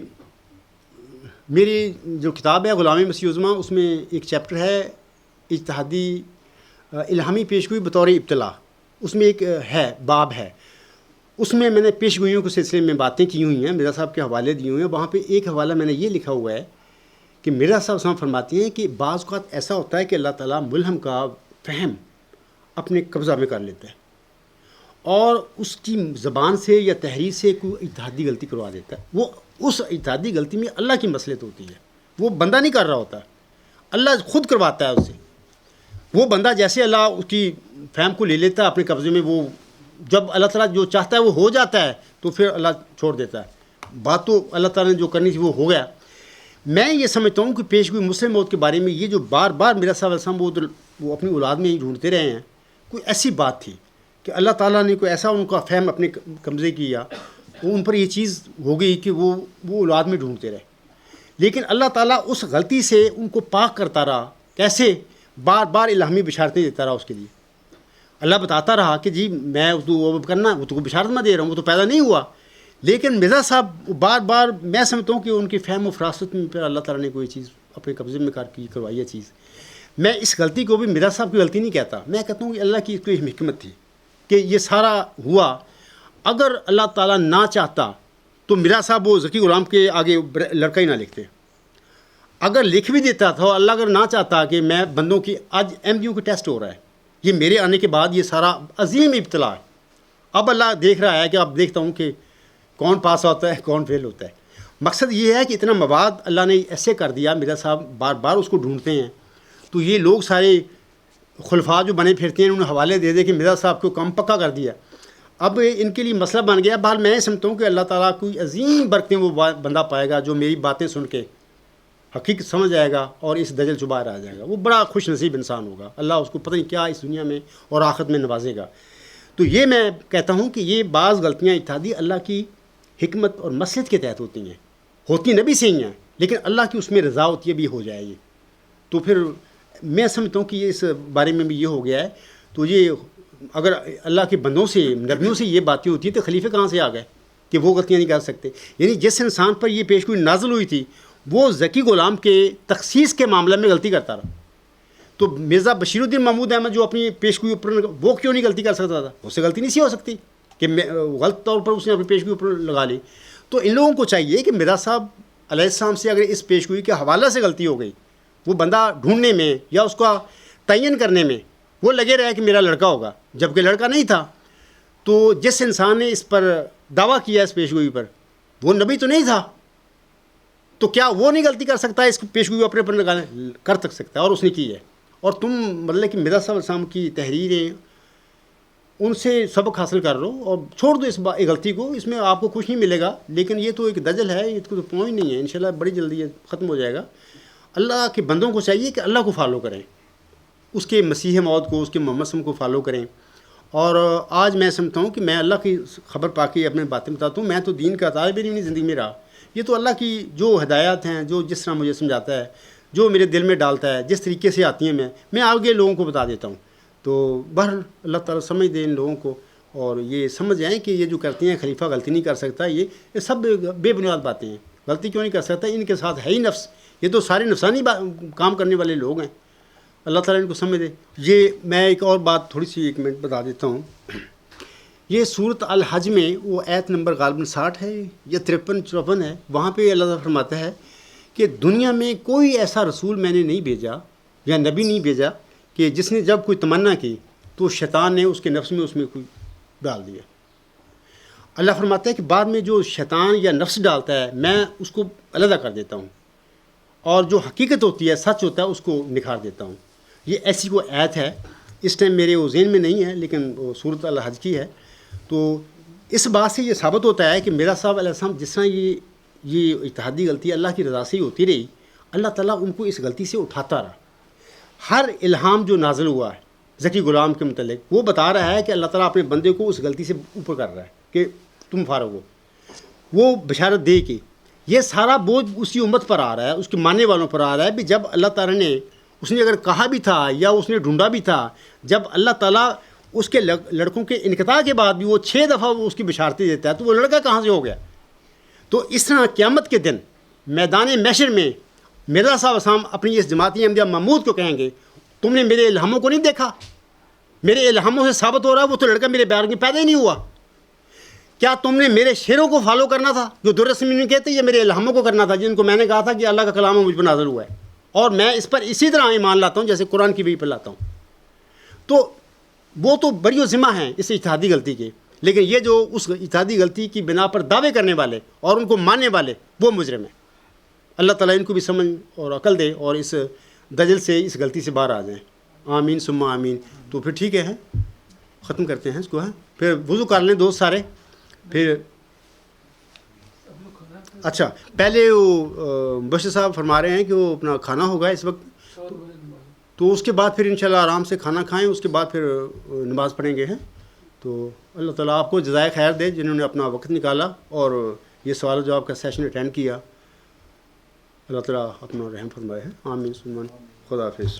Speaker 1: میری جو کتاب ہے غلام مسیح عظمیٰ، اس میں ایک چیپٹر ہے اجتہادی الہامی پیشگوئی بطور ابتلا. اس میں ایک ہے باب ہے، اس میں نے پیشگوئیوں کے سلسلے میں باتیں کی ہوئی ہیں، مرزا صاحب کے حوالے دیے ہوئے ہیں. وہاں پہ ایک حوالہ میں نے یہ لکھا ہوا ہے کہ مرزا صاحب صاحب فرماتے ہیں کہ بعض اوقات ایسا ہوتا ہے کہ اللہ تعالیٰ ملہم کا فہم اپنے قبضہ میں کر لیتا ہے اور اس کی زبان سے یا تحریر سے کوئی اتحادی غلطی کروا دیتا ہے. وہ اس اتحادی غلطی میں اللہ کی مصلحت ہوتی ہے، وہ بندہ نہیں کر رہا ہوتا، اللہ خود کرواتا ہے اس سے. وہ بندہ جیسے اللہ اس کی فہم کو لے لیتا ہے اپنے قبضے میں، وہ جب اللہ تعالیٰ جو چاہتا ہے وہ ہو جاتا ہے تو پھر اللہ چھوڑ دیتا ہے. بات تو اللہ تعالیٰ نے جو کرنی تھی وہ ہو گیا. میں یہ سمجھتا ہوں کہ پیشگوئی مسلم موت کے بارے میں یہ جو بار بار میرا صاحب السلام وہ اپنی اولاد میں ہی ڈھونڈتے رہے ہیں، کوئی ایسی بات تھی کہ اللہ تعالیٰ نے کوئی ایسا ان کا فہم اپنے قبضے کیا، وہ ان پر یہ چیز ہو گئی کہ وہ اولاد میں ڈھونڈتے رہے. لیکن اللہ تعالیٰ اس غلطی سے ان کو پاک کرتا رہا. کیسے؟ بار بار الہامی بشارتیں دیتا رہا اس کے لیے. اللہ بتاتا رہا کہ جی میں وہ کرنا، وہ تو بشارت میں دے رہا ہوں، وہ تو پیدا نہیں ہوا. لیکن مرزا صاحب بار بار میں سمجھتا ہوں کہ ان کی فہم و فراست میں پھر اللہ تعالیٰ نے کوئی چیز اپنے قبضے میں کروائی ہے چیز. میں اس غلطی کو بھی مرزا صاحب کی غلطی نہیں کہتا، میں کہتا ہوں کہ اللہ کی کوئی حکمت تھی کہ یہ سارا ہوا. اگر اللہ تعالیٰ نہ چاہتا تو مرزا صاحب وہ ذکی غلام کے آگے لڑکا ہی نہ لکھتے. اگر لکھ بھی دیتا تھا، اللہ اگر نہ چاہتا کہ میں بندوں کی آج MDU کا ٹیسٹ ہو رہا ہے، یہ میرے آنے کے بعد یہ سارا عظیم ابتلا ہے. اب اللہ دیکھ رہا ہے کہ اب دیکھتا ہوں کہ کون پاس ہوتا ہے کون فیل ہوتا ہے. مقصد یہ ہے کہ اتنا مواد اللہ نے ایسے کر دیا، مرزا صاحب بار بار اس کو ڈھونڈتے ہیں. تو یہ لوگ سارے خلفاء جو بنے پھرتے ہیں انہوں نے حوالے دے کہ مرزا صاحب کو کم پکا کر دیا. اب ان کے لیے مسئلہ بن گیا. بہرحال میں سمجھتا ہوں کہ اللہ تعالیٰ کوئی عظیم برکتیں وہ بندہ پائے گا جو میری باتیں سن کے حقیقت سمجھ جائے گا اور اس دجل سے باہر آ جائے گا. وہ بڑا خوش نصیب انسان ہوگا. اللہ اس کو پتہ نہیں کیا اس دنیا میں اور آخرت میں نوازے گا. تو یہ میں کہتا ہوں کہ یہ بعض غلطیاں اتحادی اللہ کی حکمت اور مصلحت کے تحت ہوتی ہیں، ہوتی نبی سے ہی ہیں، لیکن اللہ کی اس میں رضا ہوتی ہے بھی ہو جائے گی. تو پھر میں سمجھتا ہوں کہ یہ اس بارے میں بھی یہ ہو گیا ہے. تو یہ اگر اللہ کے بندوں سے نبیوں سے یہ باتیں ہوتی ہیں تو خلیفے کہاں سے آ گئے کہ وہ غلطیاں نہیں کر سکتے. یعنی جس انسان پر یہ پیشگوئی نازل ہوئی تھی وہ ذکی غلام کے تخصیص کے معاملے میں غلطی کرتا رہا. تو مرزا بشیر الدین محمود احمد جو اپنی پیشگوئی اوپر وہ کیوں نہیں غلطی کر سکتا تھا؟ اس سے غلطی نہیں سی ہو سکتی کہ غلط طور پر اس نے اپنی پیشگوئی اوپر لگا لی. تو ان لوگوں کو چاہیے کہ مرزا صاحب علیہ السلام سے اگر اس پیشگوئی کے حوالے سے غلطی ہو گئی، وہ بندہ ڈھونڈنے میں یا اس کا تعین کرنے میں وہ لگے رہے کہ میرا لڑکا ہوگا جبکہ لڑکا نہیں تھا. تو جس انسان نے اس پر دعویٰ کیا اس پیشگوئی پر وہ نبی تو نہیں تھا. تو کیا وہ نہیں غلطی کر سکتا ہے اس پیشگوئی کو اپنے پر لگانے؟ کر سکتا ہے، اور اس نے کی ہے. اور تم مطلب کہ مرزا صاحب علیہ السلام کی تحریریں ان سے سبق حاصل کر لو اور چھوڑ دو اس غلطی کو. اس میں آپ کو کچھ نہیں ملے گا، لیکن یہ تو ایک دجل ہے، اس کو تو پوائنٹ نہیں ہے. انشاءاللہ بڑی جلدی یہ ختم ہو جائے گا. اللہ کے بندوں کو چاہیے کہ اللہ کو فالو کریں، اس کے مسیح موعود کو، اس کے محمد صلی اللہ علیہ وسلم کو فالو کریں. اور آج میں سمجھتا ہوں کہ میں اللہ کی خبر پا کے اپنے باتیں بتاتا ہوں. میں تو دین کا طالب علم نہیں زندگی میں رہا. یہ تو اللہ کی جو ہدایات ہیں، جو جس طرح مجھے سمجھاتا ہے، جو میرے دل میں ڈالتا ہے، جس طریقے سے آتی ہیں میں آگے لوگوں کو بتا دیتا ہوں. تو بہر اللہ تعالیٰ سمجھ دے ان لوگوں کو، اور یہ سمجھ جائیں کہ یہ جو کرتے ہیں خلیفہ غلطی نہیں کر سکتا. یہ سب بے بنیاد باتیں ہیں. غلطی کیوں نہیں کر سکتا؟ ان کے ساتھ ہے ہی نفس. یہ تو سارے نفسانی کام کرنے والے لوگ ہیں. اللہ تعالیٰ ان کو سمجھ دے. یہ میں ایک اور بات تھوڑی سی 1 منٹ بتا دیتا ہوں. یہ صورت الحج میں وہ آیت نمبر غالباً 60 ہے یا 53-54 ہے. وہاں پہ اللہ تعالیٰ فرماتا ہے کہ دنیا میں کوئی ایسا رسول میں نے نہیں بھیجا یا نبی نہیں بھیجا کہ جس نے جب کوئی تمنا کی تو شیطان نے اس کے نفس میں کوئی ڈال دیا. اللہ فرماتا ہے کہ بعد میں جو شیطان یا نفس ڈالتا ہے میں اس کو علیحدہ کر دیتا ہوں، اور جو حقیقت ہوتی ہے، سچ ہوتا ہے، اس کو نکھار دیتا ہوں. یہ ایسی کوئی آیت ہے، اس ٹائم میرے وہ ذہن میں نہیں ہے، لیکن وہ صورت الحج کی ہے. تو اس بات سے یہ ثابت ہوتا ہے کہ میرا صاحب علیہ السلام جس طرح یہ اتحادی غلطی اللہ کی رضا سے ہی ہوتی رہی، اللہ تعالیٰ ان کو اس غلطی سے اٹھاتا رہا. ہر الہام جو نازل ہوا ہے ذکی غلام کے متعلق، وہ بتا رہا ہے کہ اللہ تعالیٰ اپنے بندے کو اس غلطی سے اوپر کر رہا ہے کہ تم فارغ ہو. وہ بشارت دے کہ یہ سارا بوجھ اسی امت پر آ رہا ہے، اس کے ماننے والوں پر آ رہا ہے. بھی جب اللہ تعالیٰ نے اس نے اگر کہا بھی تھا یا اس نے ڈھونڈا بھی تھا، جب اللہ تعالیٰ اس کے لڑکوں کے انقطاع کے بعد بھی وہ 6 دفعہ وہ اس کی بشارتیں دیتا ہے، تو وہ لڑکا کہاں سے ہو گیا؟ تو اس طرح قیامت کے دن میدان محشر میں مرزا صاحب اسلام اپنی اس جماعتی احمدیہ محمود کو کہیں گے تم نے میرے الہاموں کو نہیں دیکھا؟ میرے الہاموں سے ثابت ہو رہا ہے وہ تو لڑکا میرے بیار میں پیدا ہی نہیں ہوا. کیا تم نے میرے شعروں کو فالو کرنا تھا جو درسمین کہتے ہیں، یہ میرے الہاموں کو کرنا تھا جن کو میں نے کہا تھا کہ اللہ کا کلام مجھ پر نازل ہوا ہے، اور میں اس پر اسی طرح ایمان لاتا ہوں جیسے قرآن کی بھی پر لاتا ہوں. تو وہ تو بری ذمہ ہیں اس اتحادی غلطی کے، لیکن یہ جو اس اتحادی غلطی کی بنا پر دعوے کرنے والے اور ان کو ماننے والے وہ مجرم ہیں. اللہ تعالیٰ ان کو بھی سمجھ اور عقل دے اور اس دجل سے، اس غلطی سے باہر آ جائیں. آمین ثم آمین. تو پھر ٹھیک ہے، ختم کرتے ہیں اس کو. پھر وضو کر لیں دوست سارے. پھر اچھا پہلے وہ بشیر صاحب فرما رہے ہیں کہ وہ اپنا کھانا ہوگا اس وقت، تو اس کے بعد پھر انشاءاللہ آرام سے کھانا کھائیں، اس کے بعد پھر نماز پڑھیں گے. تو اللہ تعالیٰ آپ کو جزائے خیر دے جنہوں نے اپنا وقت نکالا اور یہ سوال و جواب کا سیشن اٹینڈ کیا. اللہ تعالیٰ اپنا رحم فرمائے. آمین ثم آمین. خدا حافظ.